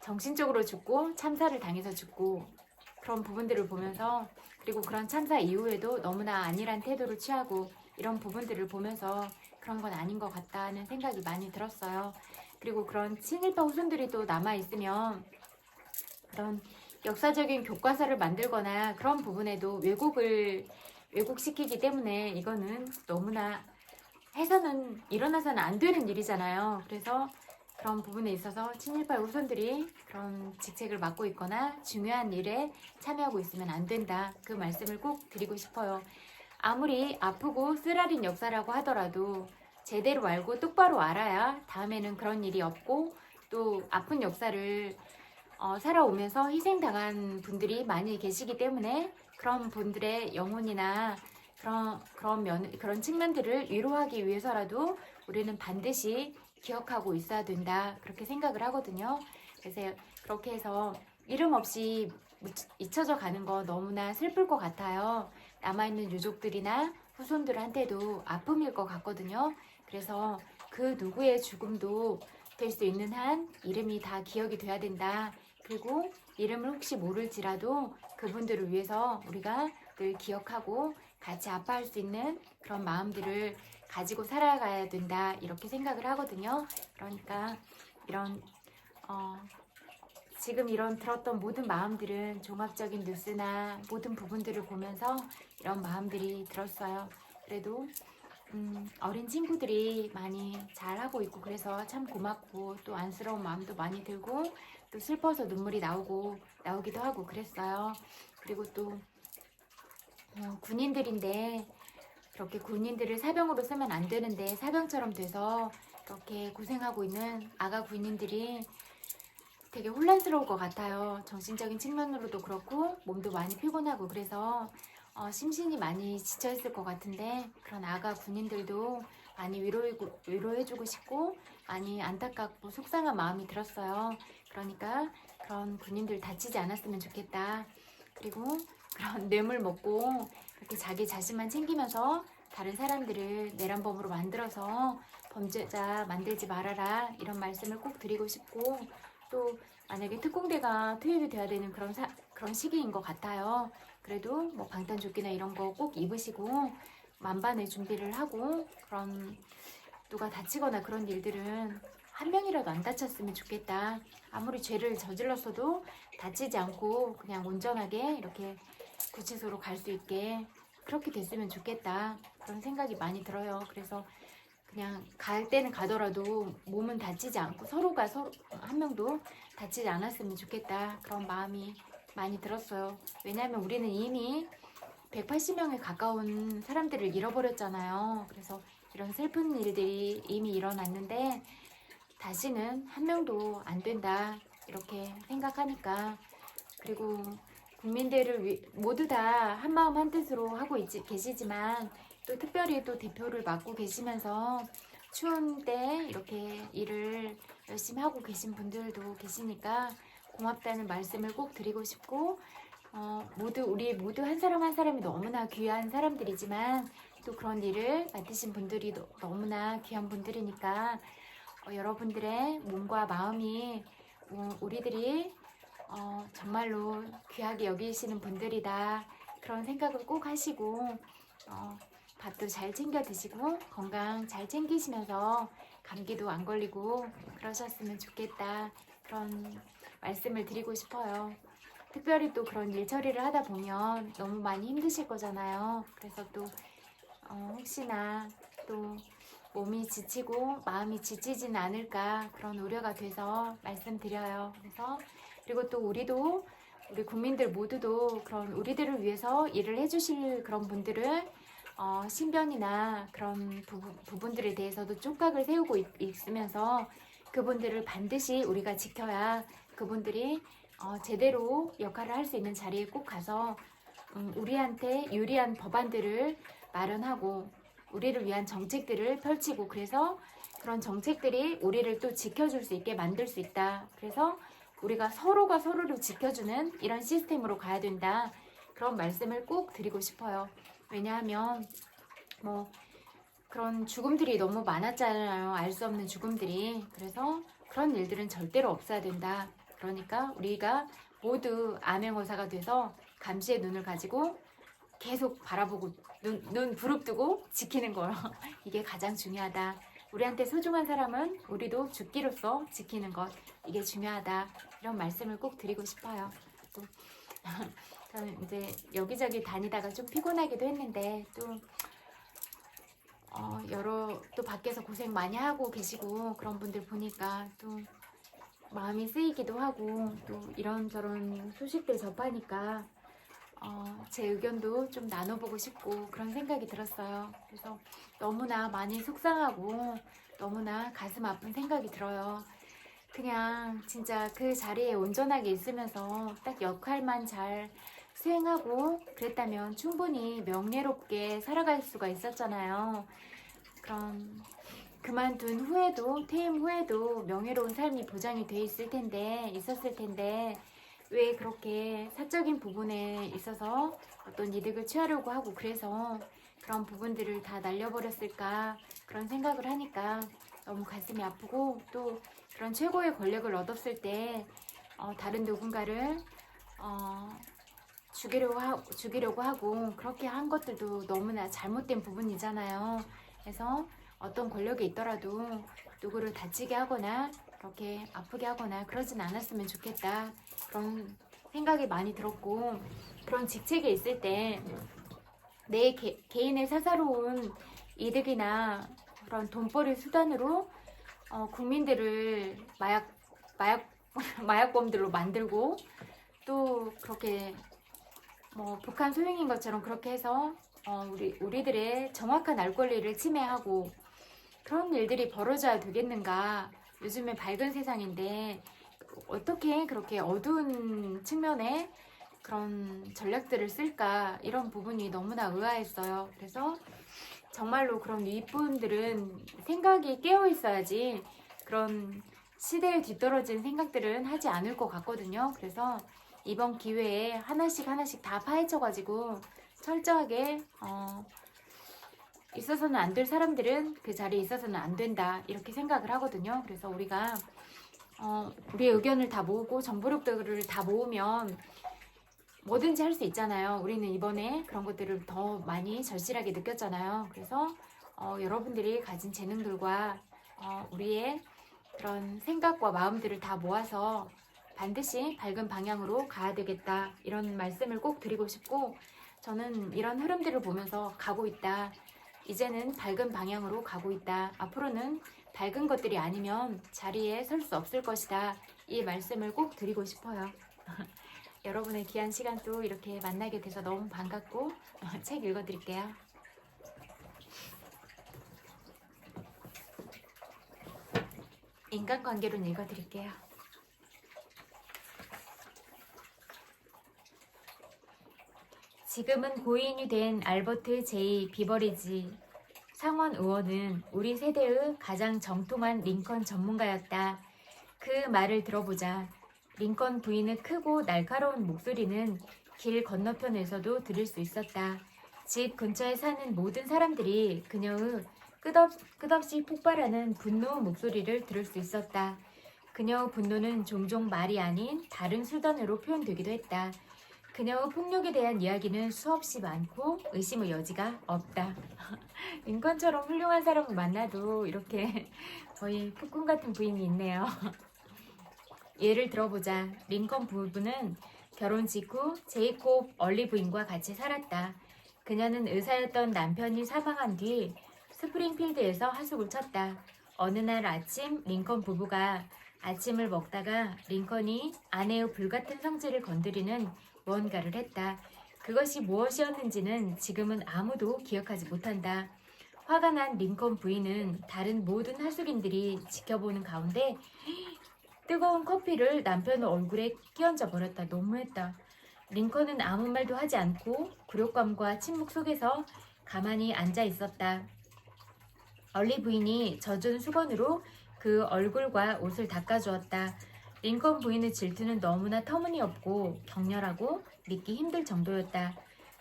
정신적으로 죽고 참사를 당해서 죽고 그런 부분들을 보면서 그리고 그런 참사 이후에도 너무나 안일한 태도를 취하고 이런 부분들을 보면서 그런 건 아닌 것 같다는 생각이 많이 들었어요. 그리고 그런 친일파 후손들이 또 남아있으면 그런 역사적인 교과서를 만들거나 그런 부분에도 왜곡시키기 때문에 이거는 너무나 해서는 일어나서는 안 되는 일이잖아요. 그래서 그런 부분에 있어서 친일파 후손들이 그런 직책을 맡고 있거나 중요한 일에 참여하고 있으면 안 된다. 그 말씀을 꼭 드리고 싶어요. 아무리 아프고 쓰라린 역사라고 하더라도 제대로 알고 똑바로 알아야 다음에는 그런 일이 없고 또 아픈 역사를 살아오면서 희생당한 분들이 많이 계시기 때문에 그런 분들의 영혼이나 그런 측면들을 위로하기 위해서라도 우리는 반드시 기억하고 있어야 된다. 그렇게 생각을 하거든요. 그래서 그렇게 해서 이름 없이 잊혀져 가는 거 너무나 슬플 것 같아요. 남아있는 유족들이나 후손들한테도 아픔일 것 같거든요. 그래서 그 누구의 죽음도 될 수 있는 한 이름이 다 기억이 돼야 된다. 그리고 이름을 혹시 모를지라도 그분들을 위해서 우리가 늘 기억하고 같이 아파할 수 있는 그런 마음들을 가지고 살아가야 된다. 이렇게 생각을 하거든요. 그러니까 이런 지금 이런 들었던 모든 마음들은 종합적인 뉴스나 모든 부분들을 보면서 이런 마음들이 들었어요. 그래도 어린 친구들이 많이 잘하고 있고 그래서 참 고맙고 또 안쓰러운 마음도 많이 들고 또 슬퍼서 눈물이 나오기도 하고 그랬어요. 그리고 또 군인들인데 그렇게 군인들을 사병으로 쓰면 안 되는데 사병처럼 돼서 그렇게 고생하고 있는 아가 군인들이 되게 혼란스러울 것 같아요. 정신적인 측면으로도 그렇고 몸도 많이 피곤하고 그래서 심신이 많이 지쳐있을 것 같은데 그런 아가 군인들도 많이 위로해주고 싶고 많이 안타깝고 속상한 마음이 들었어요. 그러니까 그런 군인들 다치지 않았으면 좋겠다. 그리고 그런 뇌물 먹고 그렇게 자기 자신만 챙기면서 다른 사람들을 내란범으로 만들어서 범죄자 만들지 말아라 이런 말씀을 꼭 드리고 싶고 또 만약에 특공대가 투입이 돼야 되는 그런 시기인 것 같아요. 그래도 뭐 방탄조끼나 이런 거 꼭 입으시고 만반의 준비를 하고 그런 누가 다치거나 그런 일들은 한 명이라도 안 다쳤으면 좋겠다. 아무리 죄를 저질렀어도 다치지 않고 그냥 온전하게 이렇게 구치소로 갈 수 있게 그렇게 됐으면 좋겠다. 그런 생각이 많이 들어요. 그래서 그냥 갈 때는 가더라도 몸은 다치지 않고 서로가 한 명도 다치지 않았으면 좋겠다. 그런 마음이 많이 들었어요. 왜냐하면 우리는 이미 180명에 가까운 사람들을 잃어버렸잖아요. 그래서 이런 슬픈 일들이 이미 일어났는데 다시는 한 명도 안 된다. 이렇게 생각하니까 그리고 국민들을 모두 다 한마음 한뜻으로 하고 계시지만 또 특별히 또 대표를 맡고 계시면서 추운 때 이렇게 일을 열심히 하고 계신 분들도 계시니까 고맙다는 말씀을 꼭 드리고 싶고 우리 모두 한 사람 한 사람이 너무나 귀한 사람들이지만 또 그런 일을 맡으신 분들이 너무나 귀한 분들이니까 여러분들의 몸과 마음이 우리들이 정말로 귀하게 여기시는 분들이다. 그런 생각을 꼭 하시고 밥도 잘 챙겨 드시고 건강 잘 챙기시면서 감기도 안 걸리고 그러셨으면 좋겠다. 그런 말씀을 드리고 싶어요. 특별히 또 그런 일 처리를 하다 보면 너무 많이 힘드실 거잖아요. 그래서 또 혹시나 또 몸이 지치고 마음이 지치진 않을까 그런 우려가 돼서 말씀드려요. 그리고 또 우리 국민들 모두도 그런 우리들을 위해서 일을 해주실 그런 분들을 신변이나 그런 부분들에 대해서도 촉각을 세우고 있으면서 그분들을 반드시 우리가 지켜야 그분들이 제대로 역할을 할 수 있는 자리에 꼭 가서 우리한테 유리한 법안들을 마련하고 우리를 위한 정책들을 펼치고 그래서 그런 정책들이 우리를 또 지켜줄 수 있게 만들 수 있다. 그래서 우리가 서로가 서로를 지켜주는 이런 시스템으로 가야 된다. 그런 말씀을 꼭 드리고 싶어요. 왜냐하면 뭐 그런 죽음들이 너무 많았잖아요. 알 수 없는 죽음들이. 그래서 그런 일들은 절대로 없어야 된다. 그러니까 우리가 모두 암행어사가 돼서 감시의 눈을 가지고 계속 바라보고 눈 부릅뜨고 지키는 거요. 이게 가장 중요하다. 우리한테 소중한 사람은 우리도 죽기로써 지키는 것. 이게 중요하다. 이런 말씀을 꼭 드리고 싶어요. 또 저는 이제 여기저기 다니다가 좀 피곤하기도 했는데 또 또 밖에서 고생 많이 하고 계시고 그런 분들 보니까 또 마음이 쓰이기도 하고 또 이런저런 소식들 접하니까 제 의견도 좀 나눠보고 싶고 그런 생각이 들었어요. 그래서 너무나 많이 속상하고 너무나 가슴 아픈 생각이 들어요. 그냥 진짜 그 자리에 온전하게 있으면서 딱 역할만 잘 수행하고 그랬다면 충분히 명예롭게 살아갈 수가 있었잖아요. 그럼 그만둔 후에도 퇴임 후에도 명예로운 삶이 보장이 돼 있었을 텐데 왜 그렇게 사적인 부분에 있어서 어떤 이득을 취하려고 하고 그래서 그런 부분들을 다 날려버렸을까 그런 생각을 하니까 너무 가슴이 아프고 또 그런 최고의 권력을 얻었을 때 다른 누군가를 죽이려고 하고 그렇게 한 것들도 너무나 잘못된 부분이잖아요. 그래서 어떤 권력이 있더라도 누구를 다치게 하거나 그렇게 아프게 하거나 그러진 않았으면 좋겠다. 그런 생각이 많이 들었고 그런 직책에 있을 때 내 개인의 사사로운 이득이나 그런 돈벌이 수단으로 국민들을 마약범들로 만들고 또 그렇게 뭐 북한 소행인 것처럼 그렇게 해서 우리들의 정확한 알 권리를 침해하고 그런 일들이 벌어져야 되겠는가. 요즘에 밝은 세상인데 어떻게 그렇게 어두운 측면에 그런 전략들을 쓸까 이런 부분이 너무나 의아했어요. 그래서 정말로 그런 윗분들은 생각이 깨어 있어야지 그런 시대에 뒤떨어진 생각들은 하지 않을 것 같거든요. 그래서 이번 기회에 하나씩 다 파헤쳐가지고 철저하게 있어서는 안 될 사람들은 그 자리에 있어서는 안 된다 이렇게 생각을 하거든요. 그래서 우리가 우리의 의견을 다 모으고 정보력들을 다 모으면 뭐든지 할 수 있잖아요. 우리는 이번에 그런 것들을 더 많이 절실하게 느꼈잖아요. 그래서 여러분들이 가진 재능들과 우리의 그런 생각과 마음들을 다 모아서 반드시 밝은 방향으로 가야 되겠다 이런 말씀을 꼭 드리고 싶고 저는 이런 흐름들을 보면서 가고 있다. 이제는 밝은 방향으로 가고 있다. 앞으로는 밝은 것들이 아니면 자리에 설 수 없을 것이다. 이 말씀을 꼭 드리고 싶어요. 여러분의 귀한 시간 또 이렇게 만나게 돼서 너무 반갑고 책 읽어드릴게요. 인간관계론 읽어드릴게요. 지금은 고인이 된 알버트 제이 비버리지 상원 의원은 우리 세대의 가장 정통한 링컨 전문가였다. 그 말을 들어보자. 링컨 부인의 크고 날카로운 목소리는 길 건너편에서도 들을 수 있었다. 집 근처에 사는 모든 사람들이 그녀의 끝없이 폭발하는 분노의 목소리를 들을 수 있었다. 그녀의 분노는 종종 말이 아닌 다른 수단으로 표현되기도 했다. 그녀의 폭력에 대한 이야기는 수없이 많고 의심의 여지가 없다. 링컨처럼 훌륭한 사람을 만나도 이렇게 거의 폭군 같은 부인이 있네요. 예를 들어보자. 링컨 부부는 결혼 직후 제이콥 얼리 부인과 같이 살았다. 그녀는 의사였던 남편이 사망한 뒤 스프링필드에서 하숙을 쳤다. 어느 날 아침 링컨 부부가 아침을 먹다가 링컨이 아내의 불같은 성질을 건드리는 무언가를 했다. 그것이 무엇이었는지는 지금은 아무도 기억하지 못한다. 화가 난 링컨 부인은 다른 모든 하숙인들이 지켜보는 가운데 뜨거운 커피를 남편 얼굴에 끼얹어 버렸다. 너무했다. 링컨은 아무 말도 하지 않고 굴욕감과 침묵 속에서 가만히 앉아 있었다. 얼리 부인이 젖은 수건으로 그 얼굴과 옷을 닦아주었다. 링컨 부인의 질투는 너무나 터무니없고 격렬하고 믿기 힘들 정도였다.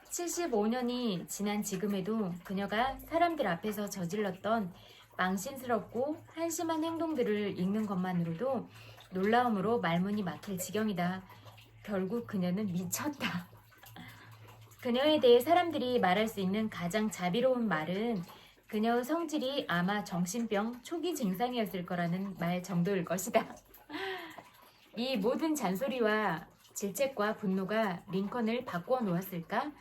75년이 지난 지금에도 그녀가 사람들 앞에서 저질렀던 망신스럽고 한심한 행동들을 읽는 것만으로도 놀라움으로 말문이 막힐 지경이다. 결국 그녀는 미쳤다. 그녀에 대해 사람들이 말할 수 있는 가장 자비로운 말은 그녀의 성질이 아마 정신병 초기 증상이었을 거라는 말 정도일 것이다. 이 모든 잔소리와 질책과 분노가 링컨을 바꾸어 놓았을까?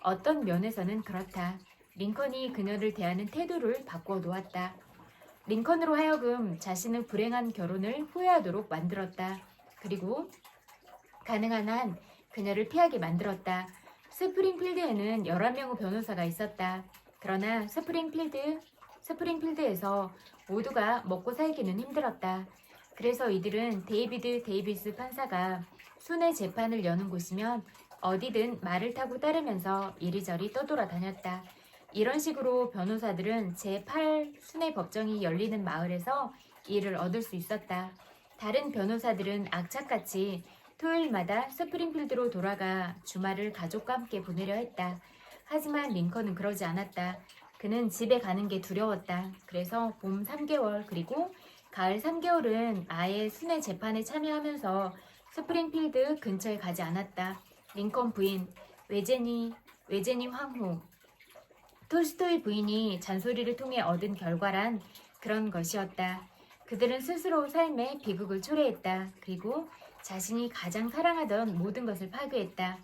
어떤 면에서는 그렇다. 링컨이 그녀를 대하는 태도를 바꾸어 놓았다. 링컨으로 하여금 자신의 불행한 결혼을 후회하도록 만들었다. 그리고 가능한 한 그녀를 피하게 만들었다. 스프링필드에는 11명의 변호사가 있었다. 그러나 스프링필드에서 모두가 먹고 살기는 힘들었다. 그래서 이들은 데이비드 데이비스 판사가 순회 재판을 여는 곳이면 어디든 말을 타고 따르면서 이리저리 떠돌아다녔다. 이런 식으로 변호사들은 제8 순회 법정이 열리는 마을에서 일을 얻을 수 있었다. 다른 변호사들은 악착같이 토요일마다 스프링필드로 돌아가 주말을 가족과 함께 보내려 했다. 하지만 링컨은 그러지 않았다. 그는 집에 가는 게 두려웠다. 그래서 봄 3개월 그리고 가을 3개월은 아예 순회 재판에 참여하면서 스프링필드 근처에 가지 않았다. 링컨 부인, 외제니 황후, 톨스토이 부인이 잔소리를 통해 얻은 결과란 그런 것이었다. 그들은 스스로 삶의 비극을 초래했다. 그리고 자신이 가장 사랑하던 모든 것을 파괴했다.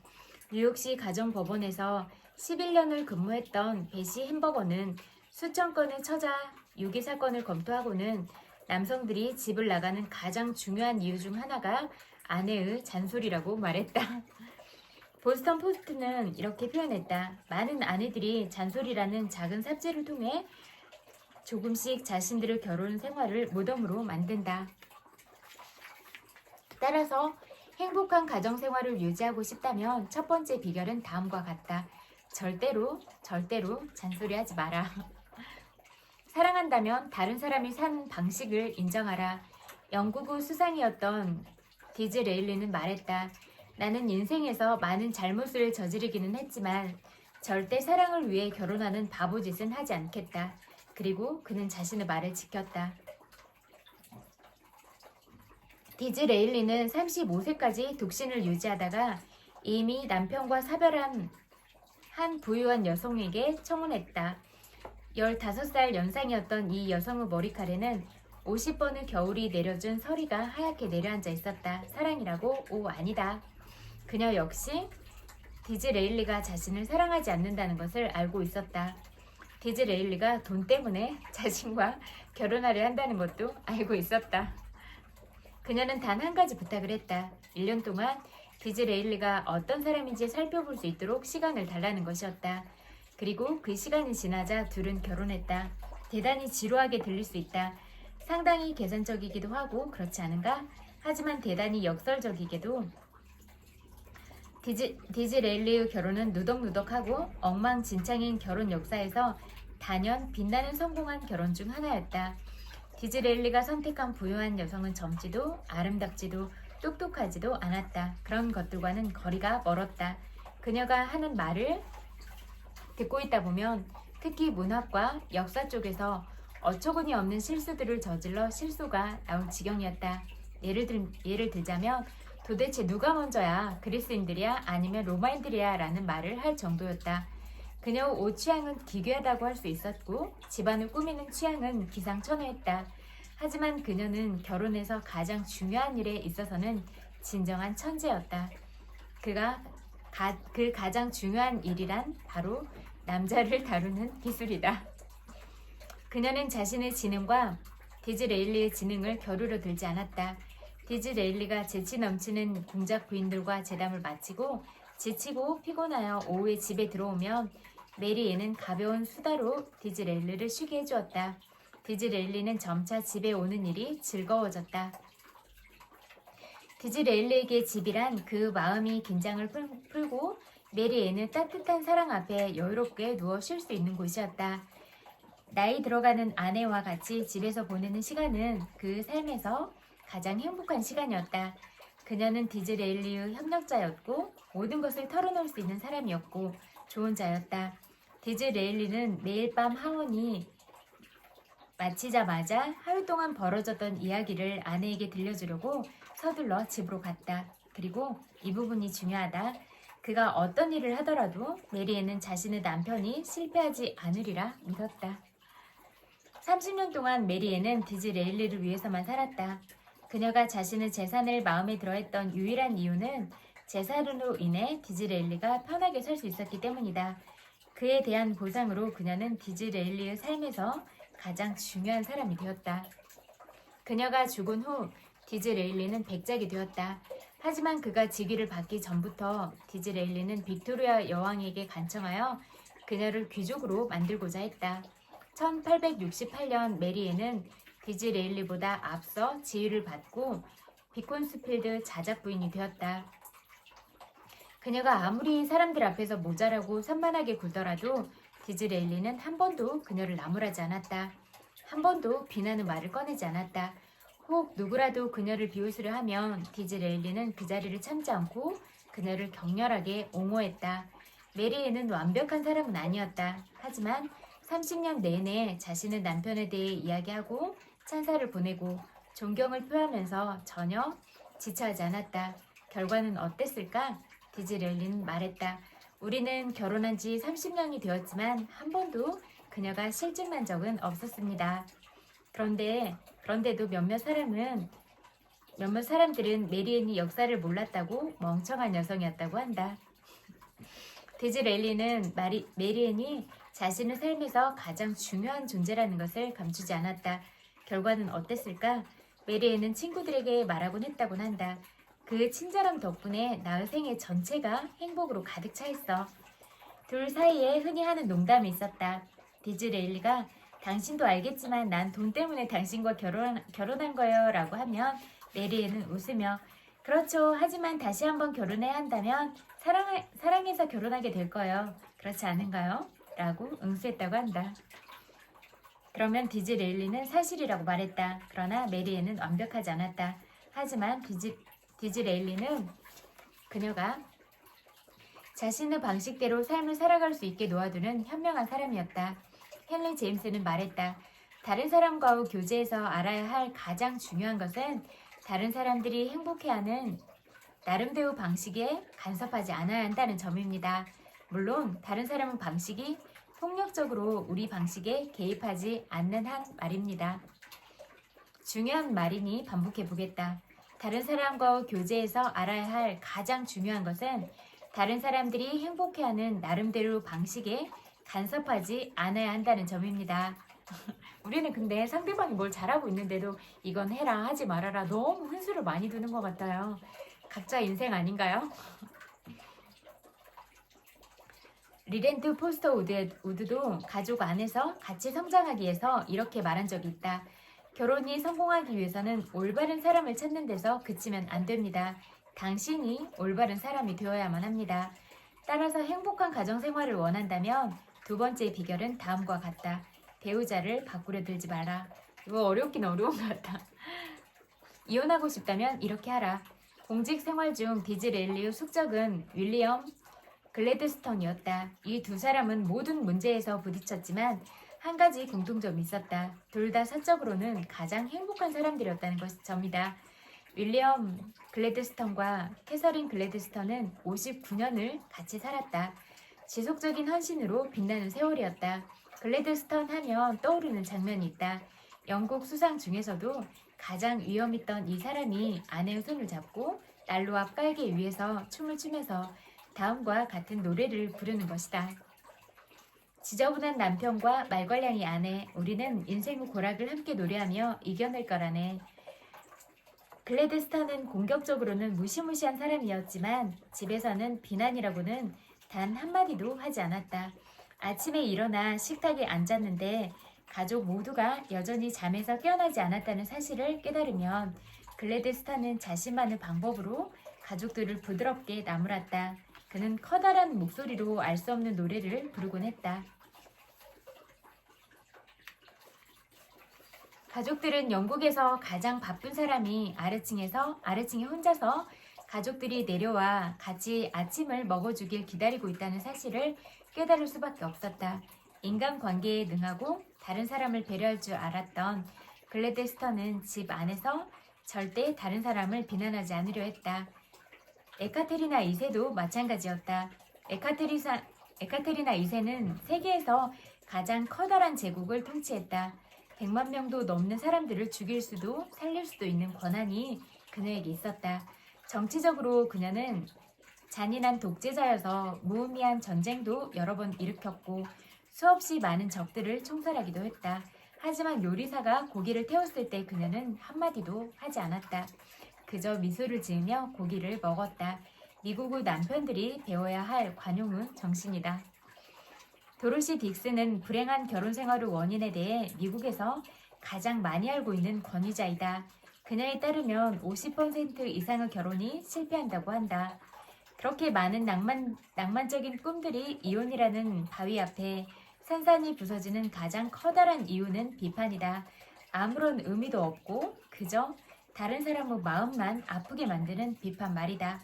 뉴욕시 가정법원에서 11년을 근무했던 베시 햄버거는 수천 건을 찾아 유기 사건을 검토하고는 남성들이 집을 나가는 가장 중요한 이유 중 하나가 아내의 잔소리라고 말했다. 보스턴 포스트는 이렇게 표현했다. 많은 아내들이 잔소리라는 작은 삽질을 통해 조금씩 자신들의 결혼 생활을 무덤으로 만든다. 따라서 행복한 가정 생활을 유지하고 싶다면 첫 번째 비결은 다음과 같다. 절대로 잔소리하지 마라. 사랑한다면 다른 사람이 사는 방식을 인정하라. 영국의 수상이었던 디즈레일리는 말했다. 나는 인생에서 많은 잘못을 저지르기는 했지만 절대 사랑을 위해 결혼하는 바보짓은 하지 않겠다. 그리고 그는 자신의 말을 지켰다. 디즈레일리는 35세까지 독신을 유지하다가 이미 남편과 사별한 한 부유한 여성에게 청혼했다. 15살 연상이었던 이 여성의 머리카락에는 50번의 겨울이 내려준 서리가 하얗게 내려앉아 있었다. 사랑이라고? 오, 아니다. 그녀 역시 디즈레일리가 자신을 사랑하지 않는다는 것을 알고 있었다. 디즈레일리가 돈 때문에 자신과 결혼하려 한다는 것도 알고 있었다. 그녀는 단 한 가지 부탁을 했다. 1년 동안 디즈레일리가 어떤 사람인지 살펴볼 수 있도록 시간을 달라는 것이었다. 그리고 그 시간이 지나자 둘은 결혼했다. 대단히 지루하게 들릴 수 있다. 상당히 계산적이기도 하고 그렇지 않은가? 하지만 대단히 역설적이게도 디즈레일리의 결혼은 누덕누덕하고 엉망진창인 결혼 역사에서 단연 빛나는 성공한 결혼 중 하나였다. 디즈레일리가 선택한 부유한 여성은 젊지도 아름답지도 똑똑하지도 않았다. 그런 것들과는 거리가 멀었다. 그녀가 하는 말을 듣고 있다 보면 특히 문학과 역사 쪽에서 어처구니 없는 실수들을 저질러 실수가 나올 지경이었다. 예를 들자면 도대체 누가 먼저야? 그리스인들이야? 아니면 로마인들이야? 라는 말을 할 정도였다. 그녀의 옷 취향은 기괴하다고 할 수 있었고 집안을 꾸미는 취향은 기상천외했다. 하지만 그녀는 결혼에서 가장 중요한 일에 있어서는 진정한 천재였다. 그 가장 중요한 일이란 바로 남자를 다루는 기술이다. 그녀는 자신의 지능과 디즈레일리의 지능을 겨루려 들지 않았다. 디즈레일리가 재치 넘치는 공작 부인들과 재담을 마치고 지치고 피곤하여 오후에 집에 들어오면 메리애는 가벼운 수다로 디즈레일리를 쉬게 해주었다. 디즈레일리는 점차 집에 오는 일이 즐거워졌다. 디즈레일리에게 집이란 그 마음이 긴장을 풀고 메리애는 따뜻한 사랑 앞에 여유롭게 누워 쉴 수 있는 곳이었다. 나이 들어가는 아내와 같이 집에서 보내는 시간은 그 삶에서 가장 행복한 시간이었다. 그녀는 디즈레일리의 협력자였고 모든 것을 털어놓을 수 있는 사람이었고 좋은 자였다. 디즈레일리는 매일 밤 하원이 마치자마자 하루 동안 벌어졌던 이야기를 아내에게 들려주려고 서둘러 집으로 갔다. 그리고 이 부분이 중요하다. 그가 어떤 일을 하더라도 메리애는 자신의 남편이 실패하지 않으리라 믿었다. 30년 동안 메리애는 디즈레일리를 위해서만 살았다. 그녀가 자신의 재산을 마음에 들어했던 유일한 이유는 재산으로 인해 디즈레일리가 편하게 살 수 있었기 때문이다. 그에 대한 보상으로 그녀는 디즈레일리의 삶에서 가장 중요한 사람이 되었다. 그녀가 죽은 후 디즈레일리는 백작이 되었다. 하지만 그가 직위를 받기 전부터 디즈레일리는 빅토리아 여왕에게 간청하여 그녀를 귀족으로 만들고자 했다. 1868년 메리애는 디즈레일리보다 앞서 지위를 받고 비콘스필드 자작 부인이 되었다. 그녀가 아무리 사람들 앞에서 모자라고 산만하게 굴더라도 디즈레일리는 한 번도 그녀를 나무라지 않았다. 한 번도 비난의 말을 꺼내지 않았다. 혹 누구라도 그녀를 비웃으려 하면 디즈레일리는 그 자리를 참지 않고 그녀를 격렬하게 옹호했다. 메리애는 완벽한 사람은 아니었다. 하지만 30년 내내 자신의 남편에 대해 이야기하고 찬사를 보내고 존경을 표하면서 전혀 지체하지 않았다. 결과는 어땠을까? 디즈레일리는 말했다. 우리는 결혼한 지 30년이 되었지만 한 번도 그녀가 실증난 적은 없었습니다. 그런데도 몇몇 사람들은 메리앤이 역사를 몰랐다고 멍청한 여성이었다고 한다. 디즈레일리는 메리앤이 자신의 삶에서 가장 중요한 존재라는 것을 감추지 않았다. 결과는 어땠을까? 메리앤은 친구들에게 말하곤 했다곤 한다. 그 친절함 덕분에 나의 생애 전체가 행복으로 가득 차 있어. 둘 사이에 흔히 하는 농담이 있었다. 디즈레일리가 당신도 알겠지만 난 돈 때문에 당신과 결혼한 거예요 라고 하면 메리앤은 웃으며 그렇죠. 하지만 다시 한번 결혼해야 한다면 사랑해서 결혼하게 될 거예요. 그렇지 않은가요? 라고 응수했다고 한다. 그러면 디즈레일리는 사실이라고 말했다. 그러나 메리앤은 완벽하지 않았다. 하지만 디즈레일리는 그녀가 자신의 방식대로 삶을 살아갈 수 있게 놓아두는 현명한 사람이었다. 헨리 제임스는 말했다. 다른 사람과의 교제에서 알아야 할 가장 중요한 것은 다른 사람들이 행복해하는 나름대로 방식에 간섭하지 않아야 한다는 점입니다. 물론 다른 사람의 방식이 폭력적으로 우리 방식에 개입하지 않는 한 말입니다. 중요한 말이니 반복해보겠다. 다른 사람과의 교제에서 알아야 할 가장 중요한 것은 다른 사람들이 행복해하는 나름대로 방식에 간섭하지 않아야 한다는 점입니다. 우리는 근데 상대방이 뭘 잘하고 있는데도 이건 해라 하지 말아라 너무 훈수를 많이 두는 것 같아요. 각자 인생 아닌가요? 리랜드 포스터 우드도 가족 안에서 같이 성장하기 위해서 이렇게 말한 적이 있다. 결혼이 성공하기 위해서는 올바른 사람을 찾는 데서 그치면 안 됩니다. 당신이 올바른 사람이 되어야만 합니다. 따라서 행복한 가정생활을 원한다면 두 번째 비결은 다음과 같다. 배우자를 바꾸려 들지 마라. 이거 어렵긴 어려운 것 같다. 이혼하고 싶다면 이렇게 하라. 공직 생활 중 디즈레일리의 숙적은 윌리엄 글래드스톤이었다. 이 두 사람은 모든 문제에서 부딪혔지만 한 가지 공통점이 있었다. 둘 다 사적으로는 가장 행복한 사람들이었다는 점이다. 윌리엄 글래드스톤과 캐서린 글래드스톤은 59년을 같이 살았다. 지속적인 헌신으로 빛나는 세월이었다. 글래드스톤 하면 떠오르는 장면이 있다. 영국 수상 중에서도 가장 위험 있던 이 사람이 아내의 손을 잡고 난로 앞 깔개 위에서 춤을 추면서 다음과 같은 노래를 부르는 것이다. 지저분한 남편과 말괄량이 아내, 우리는 인생의 고락을 함께 노래하며 이겨낼 거라네. 글래드스턴은 공격적으로는 무시무시한 사람이었지만 집에서는 비난이라고는 단 한마디도 하지 않았다. 아침에 일어나 식탁에 앉았는데 가족 모두가 여전히 잠에서 깨어나지 않았다는 사실을 깨달으면 글래드스타는 자신만의 방법으로 가족들을 부드럽게 나무랐다. 그는 커다란 목소리로 알 수 없는 노래를 부르곤 했다. 가족들은 영국에서 가장 바쁜 사람이 아래층에 혼자서 가족들이 내려와 같이 아침을 먹어주길 기다리고 있다는 사실을 깨달을 수밖에 없었다. 인간관계에 능하고 다른 사람을 배려할 줄 알았던 글래드스터는 집 안에서 절대 다른 사람을 비난하지 않으려 했다. 에카테리나 2세도 마찬가지였다. 에카테리나 2세는 세계에서 가장 커다란 제국을 통치했다. 100만 명도 넘는 사람들을 죽일 수도 살릴 수도 있는 권한이 그녀에게 있었다. 정치적으로 그녀는 잔인한 독재자여서 무의미한 전쟁도 여러 번 일으켰고 수없이 많은 적들을 총살하기도 했다. 하지만 요리사가 고기를 태웠을 때 그녀는 한마디도 하지 않았다. 그저 미소를 지으며 고기를 먹었다. 미국의 남편들이 배워야 할 관용의 정신이다. 도로시 딕스는 불행한 결혼 생활의 원인에 대해 미국에서 가장 많이 알고 있는 권위자이다. 그녀에 따르면 50% 이상의 결혼이 실패한다고 한다. 그렇게 많은 낭만적인 꿈들이 이혼이라는 바위 앞에 산산이 부서지는 가장 커다란 이유는 비판이다. 아무런 의미도 없고 그저 다른 사람의 마음만 아프게 만드는 비판 말이다.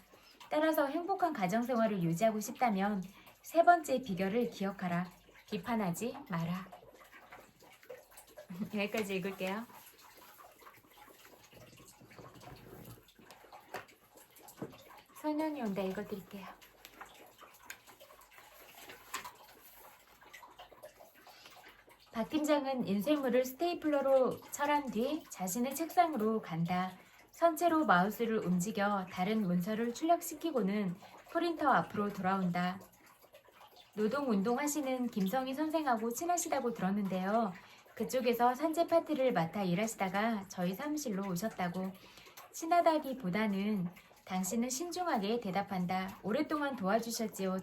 따라서 행복한 가정생활을 유지하고 싶다면 세 번째 비결을 기억하라. 비판하지 마라. 여기까지 읽을게요. 소년이 온다 읽어드릴게요. 박 팀장은 인쇄물을 스테이플러로 철한 뒤 자신의 책상으로 간다. 선체로 마우스를 움직여 다른 문서를 출력시키고는 프린터 앞으로 돌아온다. 노동운동 하시는 김성희 선생하고 친하시다고 들었는데요. 그쪽에서 산재 파트를 맡아 일하시다가 저희 사무실로 오셨다고. 친하다기보다는 당신은 신중하게 대답한다. 오랫동안 도와주셨지요.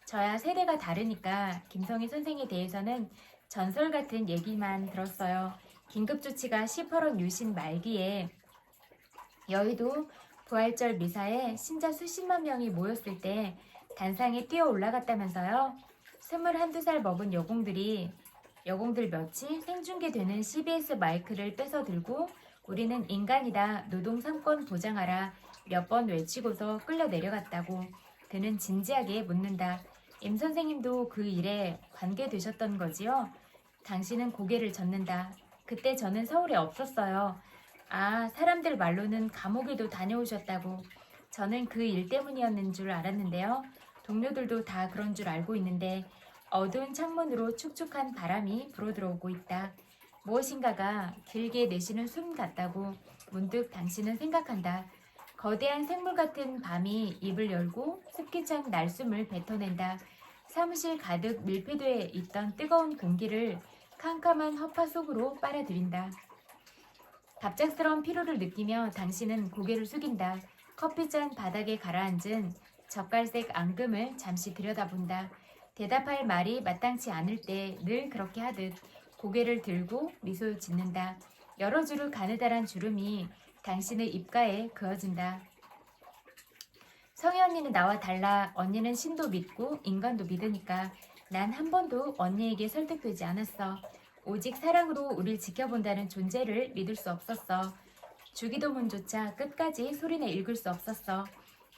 저야 세대가 다르니까 김성희 선생에 대해서는 전설 같은 얘기만 들었어요. 긴급조치가 18원 유신 말기에 여의도 부활절 미사에 신자 수십만 명이 모였을 때 단상에 뛰어 올라갔다면서요. 21살 먹은 여공들 몇이 생중계되는 CBS 마이크를 뺏어 들고 우리는 인간이다, 노동 3권 보장하라 몇 번 외치고서 끌려 내려갔다고. 그는 진지하게 묻는다. 임 선생님도 그 일에 관계되셨던 거지요? 당신은 고개를 젓는다. 그때 저는 서울에 없었어요. 아, 사람들 말로는 감옥에도 다녀오셨다고. 저는 그 일 때문이었는 줄 알았는데요. 동료들도 다 그런 줄 알고 있는데 어두운 창문으로 축축한 바람이 불어들어오고 있다. 무엇인가가 길게 내쉬는 숨 같다고 문득 당신은 생각한다. 거대한 생물 같은 밤이 입을 열고 습기찬 날숨을 뱉어낸다. 사무실 가득 밀폐돼 있던 뜨거운 공기를 캄캄한 허파 속으로 빨아들인다. 갑작스러운 피로를 느끼며 당신은 고개를 숙인다. 커피잔 바닥에 가라앉은 젓갈색 앙금을 잠시 들여다본다. 대답할 말이 마땅치 않을 때 늘 그렇게 하듯 고개를 들고 미소를 짓는다. 여러 줄의 가느다란 주름이 당신의 입가에 그어진다. 성희 언니는 나와 달라. 언니는 신도 믿고 인간도 믿으니까 난 한 번도 언니에게 설득되지 않았어. 오직 사랑으로 우릴 지켜본다는 존재를 믿을 수 없었어. 주기도문조차 끝까지 소리내 읽을 수 없었어.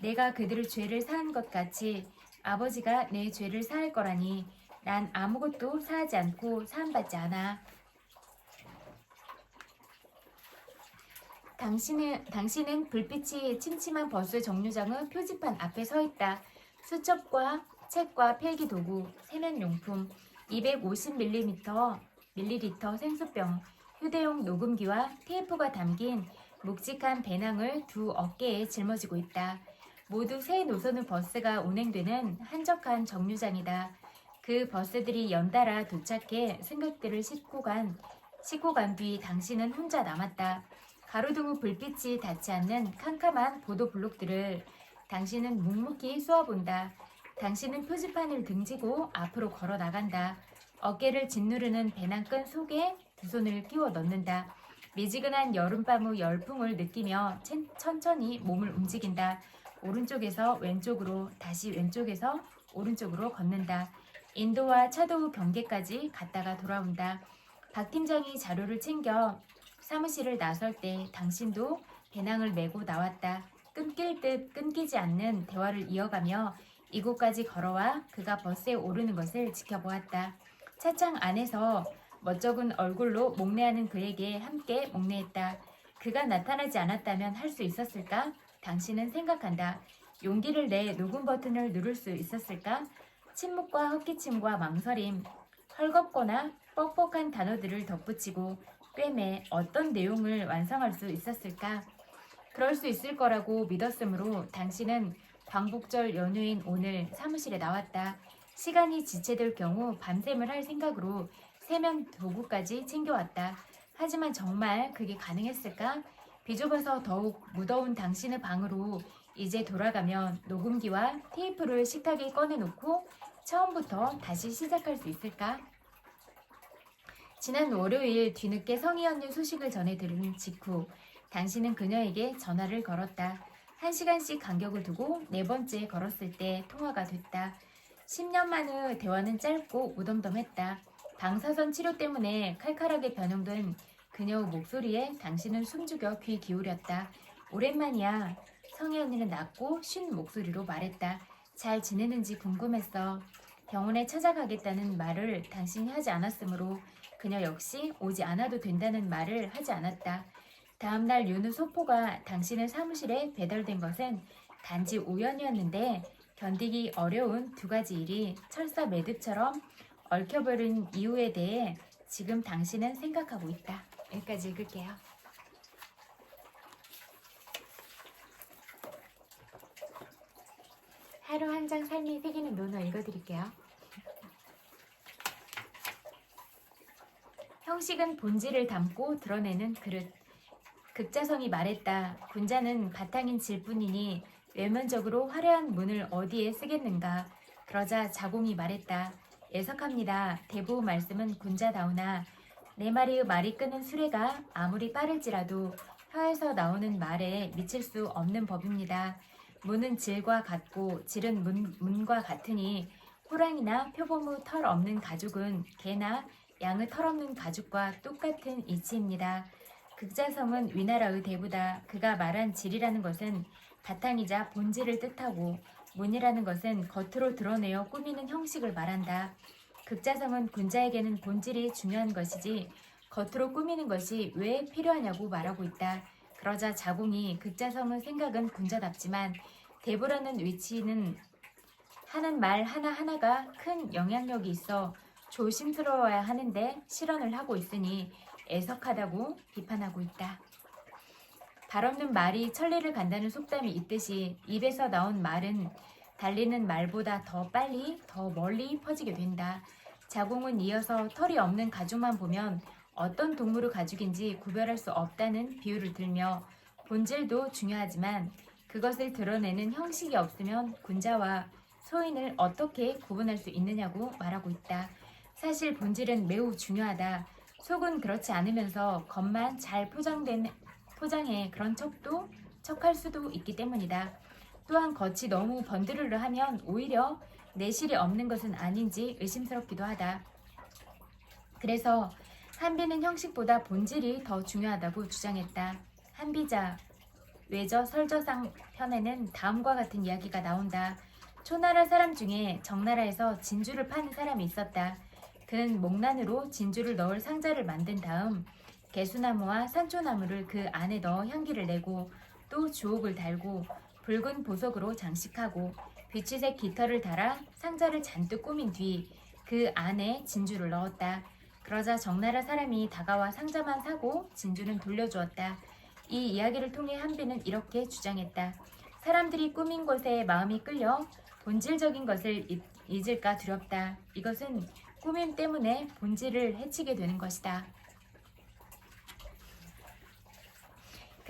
내가 그들의 죄를 사한 것 같이 아버지가 내 죄를 사할 거라니. 난 아무것도 사하지 않고 사함받지 않아. 당신은 불빛이 침침한 버스 정류장의 표지판 앞에 서 있다. 수첩과 책과 필기 도구, 세면용품, 250ml 생수병, 휴대용 녹음기와 테이프가 담긴 묵직한 배낭을 두 어깨에 짊어지고 있다. 모두 새 노선의 버스가 운행되는 한적한 정류장이다. 그 버스들이 연달아 도착해 승객들을 싣고 간 뒤 당신은 혼자 남았다. 가로등의 불빛이 닿지 않는 캄캄한 보도 블록들을 당신은 묵묵히 쏘아본다. 당신은 표지판을 등지고 앞으로 걸어 나간다. 어깨를 짓누르는 배낭끈 속에 두 손을 끼워 넣는다. 미지근한 여름밤의 열풍을 느끼며 천천히 몸을 움직인다. 오른쪽에서 왼쪽으로, 다시 왼쪽에서 오른쪽으로 걷는다. 인도와 차도 경계까지 갔다가 돌아온다. 박 팀장이 자료를 챙겨 사무실을 나설 때 당신도 배낭을 메고 나왔다. 끊길 듯 끊기지 않는 대화를 이어가며 이곳까지 걸어와 그가 버스에 오르는 것을 지켜보았다. 차창 안에서 멋쩍은 얼굴로 목례하는 그에게 함께 목례했다. 그가 나타나지 않았다면 할 수 있었을까? 당신은 생각한다. 용기를 내 녹음 버튼을 누를 수 있었을까? 침묵과 헛기침과 망설임, 헐겁거나 뻑뻑한 단어들을 덧붙이고 꿰매 어떤 내용을 완성할 수 있었을까? 그럴 수 있을 거라고 믿었으므로 당신은 광복절 연휴인 오늘 사무실에 나왔다. 시간이 지체될 경우 밤샘을 할 생각으로 세면 도구까지 챙겨왔다. 하지만 정말 그게 가능했을까? 비좁아서 더욱 무더운 당신의 방으로 이제 돌아가면 녹음기와 테이프를 식탁에 꺼내놓고 처음부터 다시 시작할 수 있을까? 지난 월요일 뒤늦게 성희 언니 소식을 전해 들은 직후 당신은 그녀에게 전화를 걸었다. 1시간씩 간격을 두고 4번째 걸었을 때 통화가 됐다. 10년 만의 대화는 짧고 무덤덤했다. 방사선 치료 때문에 칼칼하게 변형된 그녀의 목소리에 당신은 숨죽여 귀 기울였다. 오랜만이야. 성희 언니는 낮고 쉰 목소리로 말했다. 잘 지내는지 궁금했어. 병원에 찾아가겠다는 말을 당신이 하지 않았으므로 그녀 역시 오지 않아도 된다는 말을 하지 않았다. 다음날 윤우 소포가 당신의 사무실에 배달된 것은 단지 우연이었는데 견디기 어려운 2가지 일이 철사 매듭처럼 얽혀버린 이유에 대해 지금 당신은 생각하고 있다. 여기까지 읽을게요. 하루 한 장 삶이 새기는 논어 읽어드릴게요. 형식은 본질을 담고 드러내는 그릇. 극자성이 말했다. 군자는 바탕인 질뿐이니 외면적으로 화려한 문을 어디에 쓰겠는가. 그러자 자공이 말했다. 예석합니다. 대부 말씀은 군자다우나 내 말이 끄는 수레가 아무리 빠를지라도 혀에서 나오는 말에 미칠 수 없는 법입니다. 문은 질과 같고 질은 문과 같으니 호랑이나 표범의 털 없는 가죽은 개나 양의 털 없는 가죽과 똑같은 이치입니다. 극자성은 위나라의 대부다. 그가 말한 질이라는 것은 바탕이자 본질을 뜻하고 문이라는 것은 겉으로 드러내어 꾸미는 형식을 말한다. 극자성은 군자에게는 본질이 중요한 것이지 겉으로 꾸미는 것이 왜 필요하냐고 말하고 있다. 그러자 자공이 극자성의 생각은 군자답지만 대부라는 위치는 하는 말 하나하나가 큰 영향력이 있어 조심스러워야 하는데 실언을 하고 있으니 애석하다고 비판하고 있다. 발 없는 말이 천리를 간다는 속담이 있듯이 입에서 나온 말은 달리는 말보다 더 빨리 더 멀리 퍼지게 된다. 자공은 이어서 털이 없는 가죽만 보면 어떤 동물의 가죽인지 구별할 수 없다는 비유를 들며 본질도 중요하지만 그것을 드러내는 형식이 없으면 군자와 소인을 어떻게 구분할 수 있느냐고 말하고 있다. 사실 본질은 매우 중요하다. 속은 그렇지 않으면서 겉만 잘 포장해 그런 척할 수도 있기 때문이다. 또한 겉이 너무 번드르르 하면 오히려 내실이 없는 것은 아닌지 의심스럽기도 하다. 그래서 한비는 형식보다 본질이 더 중요하다고 주장했다. 한비자 외저 설저상 편에는 다음과 같은 이야기가 나온다. 초나라 사람 중에 정나라에서 진주를 파는 사람이 있었다. 그는 목란으로 진주를 넣을 상자를 만든 다음 개수나무와 산초나무를 그 안에 넣어 향기를 내고 또 주옥을 달고 붉은 보석으로 장식하고 비치색 깃털을 달아 상자를 잔뜩 꾸민 뒤 그 안에 진주를 넣었다. 그러자 정나라 사람이 다가와 상자만 사고 진주는 돌려주었다. 이 이야기를 통해 한비는 이렇게 주장했다. 사람들이 꾸민 것에 마음이 끌려 본질적인 것을 잊을까 두렵다. 이것은 꾸밈 때문에 본질을 해치게 되는 것이다.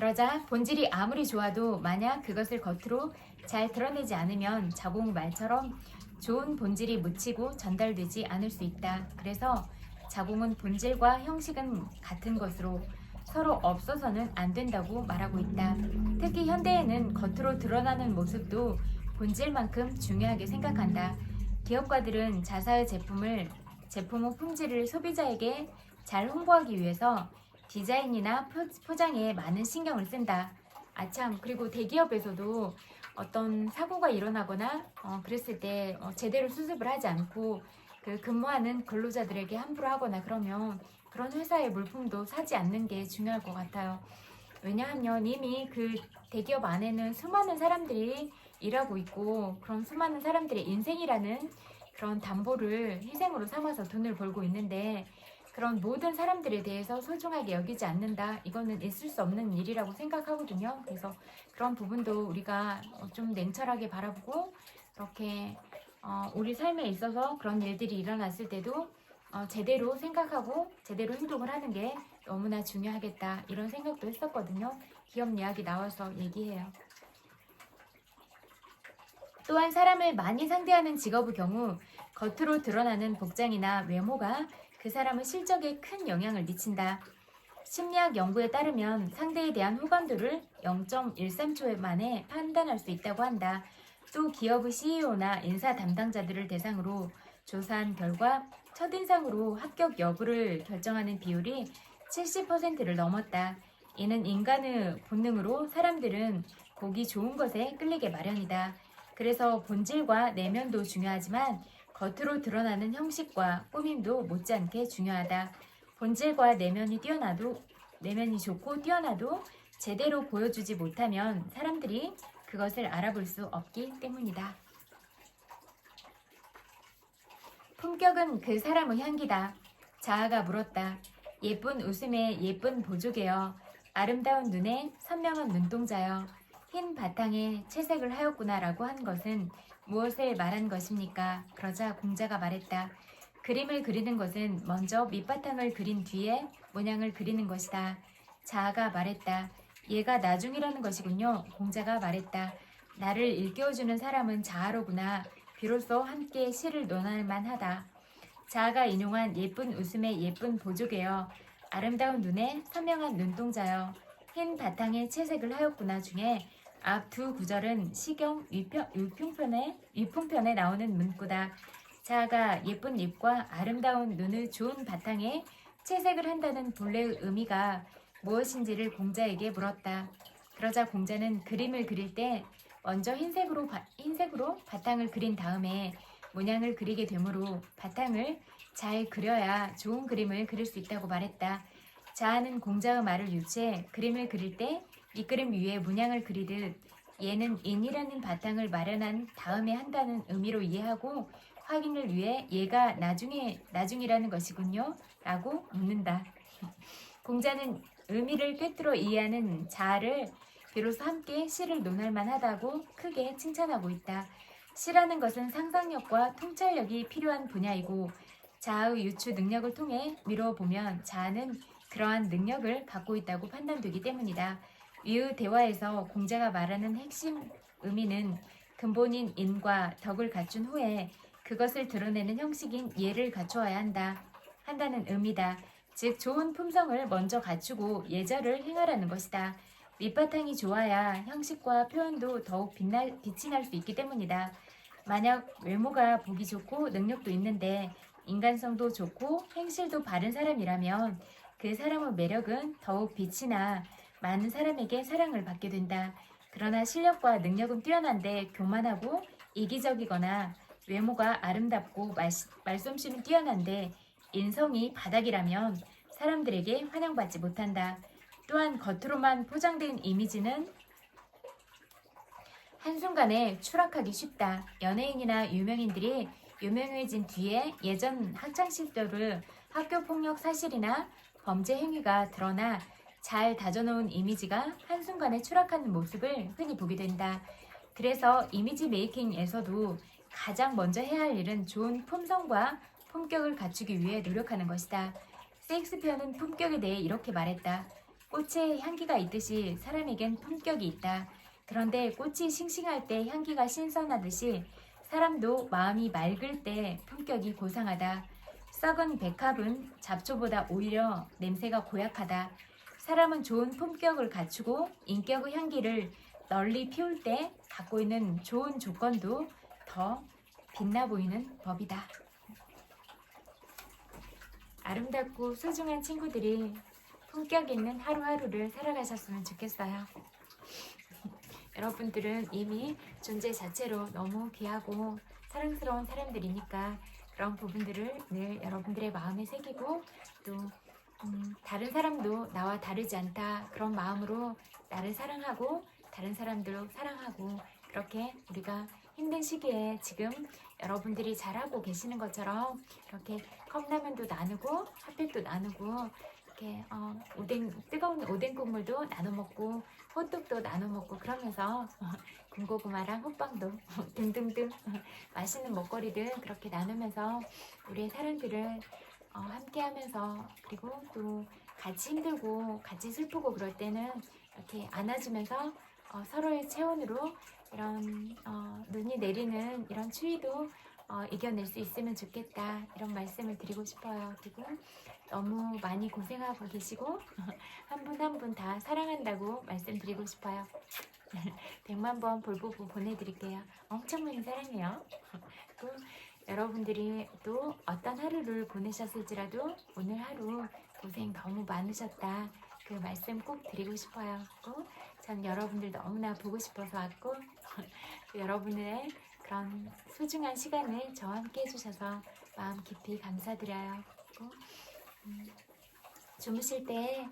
그러자 본질이 아무리 좋아도 만약 그것을 겉으로 잘 드러내지 않으면 자공 말처럼 좋은 본질이 묻히고 전달되지 않을 수 있다. 그래서 자공은 본질과 형식은 같은 것으로 서로 없어서는 안 된다고 말하고 있다. 특히 현대에는 겉으로 드러나는 모습도 본질만큼 중요하게 생각한다. 기업가들은 자사의 제품의 품질을 소비자에게 잘 홍보하기 위해서 디자인이나 포장에 많은 신경을 쓴다. 아참, 그리고 대기업에서도 어떤 사고가 일어나거나 그랬을 때 제대로 수습을 하지 않고 그 근무하는 근로자들에게 함부로 하거나 그러면 그런 회사의 물품도 사지 않는 게 중요할 것 같아요. 왜냐하면 이미 그 대기업 안에는 수많은 사람들이 일하고 있고 그런 수많은 사람들의 인생이라는 그런 담보를 희생으로 삼아서 돈을 벌고 있는데 그런 모든 사람들에 대해서 소중하게 여기지 않는다. 이거는 있을 수 없는 일이라고 생각하거든요. 그래서 그런 부분도 우리가 좀 냉철하게 바라보고 그렇게 우리 삶에 있어서 그런 일들이 일어났을 때도 제대로 생각하고 제대로 행동을 하는 게 너무나 중요하겠다. 이런 생각도 했었거든요. 기업 이야기 나와서 얘기해요. 또한 사람을 많이 상대하는 직업의 경우 겉으로 드러나는 복장이나 외모가 그 사람의 실적에 큰 영향을 미친다. 심리학 연구에 따르면 상대에 대한 호감도를 0.13초 만에 판단할 수 있다고 한다. 또 기업의 CEO나 인사 담당자들을 대상으로 조사한 결과 첫인상으로 합격 여부를 결정하는 비율이 70%를 넘었다. 이는 인간의 본능으로 사람들은 보기 좋은 것에 끌리게 마련이다. 그래서 본질과 내면도 중요하지만 겉으로 드러나는 형식과 꾸밈도 못지않게 중요하다. 본질과 내면이 좋고 뛰어나도 제대로 보여주지 못하면 사람들이 그것을 알아볼 수 없기 때문이다. 품격은 그 사람의 향기다. 자아가 물었다. 예쁜 웃음에 예쁜 보조개여. 아름다운 눈에 선명한 눈동자여. 흰 바탕에 채색을 하였구나 라고 한 것은 무엇을 말한 것입니까? 그러자 공자가 말했다. 그림을 그리는 것은 먼저 밑바탕을 그린 뒤에 모양을 그리는 것이다. 자아가 말했다. 얘가 나중이라는 것이군요. 공자가 말했다. 나를 일깨워주는 사람은 자아로구나. 비로소 함께 시를 논할 만하다. 자아가 인용한 예쁜 웃음에 예쁜 보조개여. 아름다운 눈에 선명한 눈동자여. 흰 바탕에 채색을 하였구나 중에 앞 두 구절은 시경 위풍편에 나오는 문구다. 자아가 예쁜 입과 아름다운 눈의 좋은 바탕에 채색을 한다는 본래의 의미가 무엇인지를 공자에게 물었다. 그러자 공자는 그림을 그릴 때 먼저 흰색으로 바탕을 그린 다음에 모양을 그리게 되므로 바탕을 잘 그려야 좋은 그림을 그릴 수 있다고 말했다. 자아는 공자의 말을 유추해 그림을 그릴 때 밑그림 위에 문양을 그리듯 얘는 인이라는 바탕을 마련한 다음에 한다는 의미로 이해하고 확인을 위해 얘가 나중이라는 것이군요 라고 묻는다. 공자는 의미를 꿰뚫어 이해하는 자아를 비로소 함께 시를 논할 만하다고 크게 칭찬하고 있다. 시라는 것은 상상력과 통찰력이 필요한 분야이고 자아의 유추 능력을 통해 미뤄보면 자아는 그러한 능력을 갖고 있다고 판단되기 때문이다. 위의 대화에서 공자가 말하는 핵심 의미는 근본인 인과 덕을 갖춘 후에 그것을 드러내는 형식인 예를 갖추어야 한다는 의미다. 즉 좋은 품성을 먼저 갖추고 예절을 행하라는 것이다. 밑바탕이 좋아야 형식과 표현도 더욱 빛이 날 수 있기 때문이다. 만약 외모가 보기 좋고 능력도 있는데 인간성도 좋고 행실도 바른 사람이라면 그 사람의 매력은 더욱 빛이 나 많은 사람에게 사랑을 받게 된다. 그러나 실력과 능력은 뛰어난데 교만하고 이기적이거나 외모가 아름답고 말솜씨는 뛰어난데 인성이 바닥이라면 사람들에게 환영받지 못한다. 또한 겉으로만 포장된 이미지는 한순간에 추락하기 쉽다. 연예인이나 유명인들이 유명해진 뒤에 예전 학창시절의 학교폭력 사실이나 범죄 행위가 드러나 잘 다져놓은 이미지가 한순간에 추락하는 모습을 흔히 보게 된다. 그래서 이미지 메이킹에서도 가장 먼저 해야 할 일은 좋은 품성과 품격을 갖추기 위해 노력하는 것이다. 셰익스피어는 품격에 대해 이렇게 말했다. 꽃에 향기가 있듯이 사람에겐 품격이 있다. 그런데 꽃이 싱싱할 때 향기가 신선하듯이 사람도 마음이 맑을 때 품격이 고상하다. 썩은 백합은 잡초보다 오히려 냄새가 고약하다. 사람은 좋은 품격을 갖추고 인격의 향기를 널리 피울 때 갖고 있는 좋은 조건도 더 빛나 보이는 법이다. 아름답고 소중한 친구들이 품격 있는 하루하루를 살아가셨으면 좋겠어요. 여러분들은 이미 존재 자체로 너무 귀하고 사랑스러운 사람들이니까 그런 부분들을 늘 여러분들의 마음에 새기고 또 다른 사람도 나와 다르지 않다 그런 마음으로 나를 사랑하고 다른 사람들도 사랑하고 그렇게 우리가 힘든 시기에 지금 여러분들이 잘하고 계시는 것처럼 이렇게 컵라면도 나누고 핫팩도 나누고 이렇게 뜨거운 오뎅 국물도 나눠 먹고 호떡도 나눠 먹고 그러면서 군고구마랑 호빵도 등등등 맛있는 먹거리들 그렇게 나누면서 우리의 사랑들을 함께 하면서 그리고 또 같이 힘들고 같이 슬프고 그럴 때는 이렇게 안아주면서 서로의 체온으로 이런 눈이 내리는 이런 추위도 이겨낼 수 있으면 좋겠다 이런 말씀을 드리고 싶어요. 그리고 너무 많이 고생하고 계시고 한 분 한 분 다 사랑한다고 말씀드리고 싶어요. 100만 번 볼보고 보내드릴게요. 엄청 많이 사랑해요. 또 여러분들이 또 어떤 하루를 보내셨을지라도 오늘 하루 고생 너무 많으셨다 그 말씀 꼭 드리고 싶어요. 또 전 여러분들 너무나 보고 싶어서 왔고 여러분의 그런 소중한 시간을 저와 함께 해주셔서 마음 깊이 감사드려요. 또, 주무실 때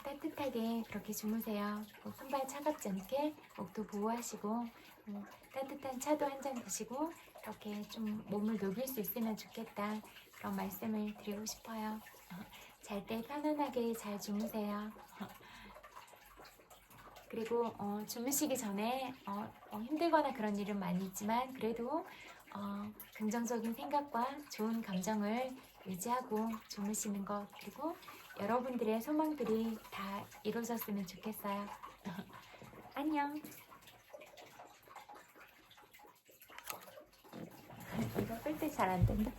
따뜻하게 그렇게 주무세요. 손발 차갑지 않게 목도 보호하시고 따뜻한 차도 한 잔 드시고 이렇게 좀 몸을 녹일 수 있으면 좋겠다 그런 말씀을 드리고 싶어요. 잘 때 편안하게 잘 주무세요. 그리고 주무시기 전에 힘들거나 그런 일은 많이 있지만 그래도 긍정적인 생각과 좋은 감정을 유지하고 주무시는 것 그리고 여러분들의 소망들이 다 이루어졌으면 좋겠어요. 안녕. 이거 끌 때 잘 안 된다.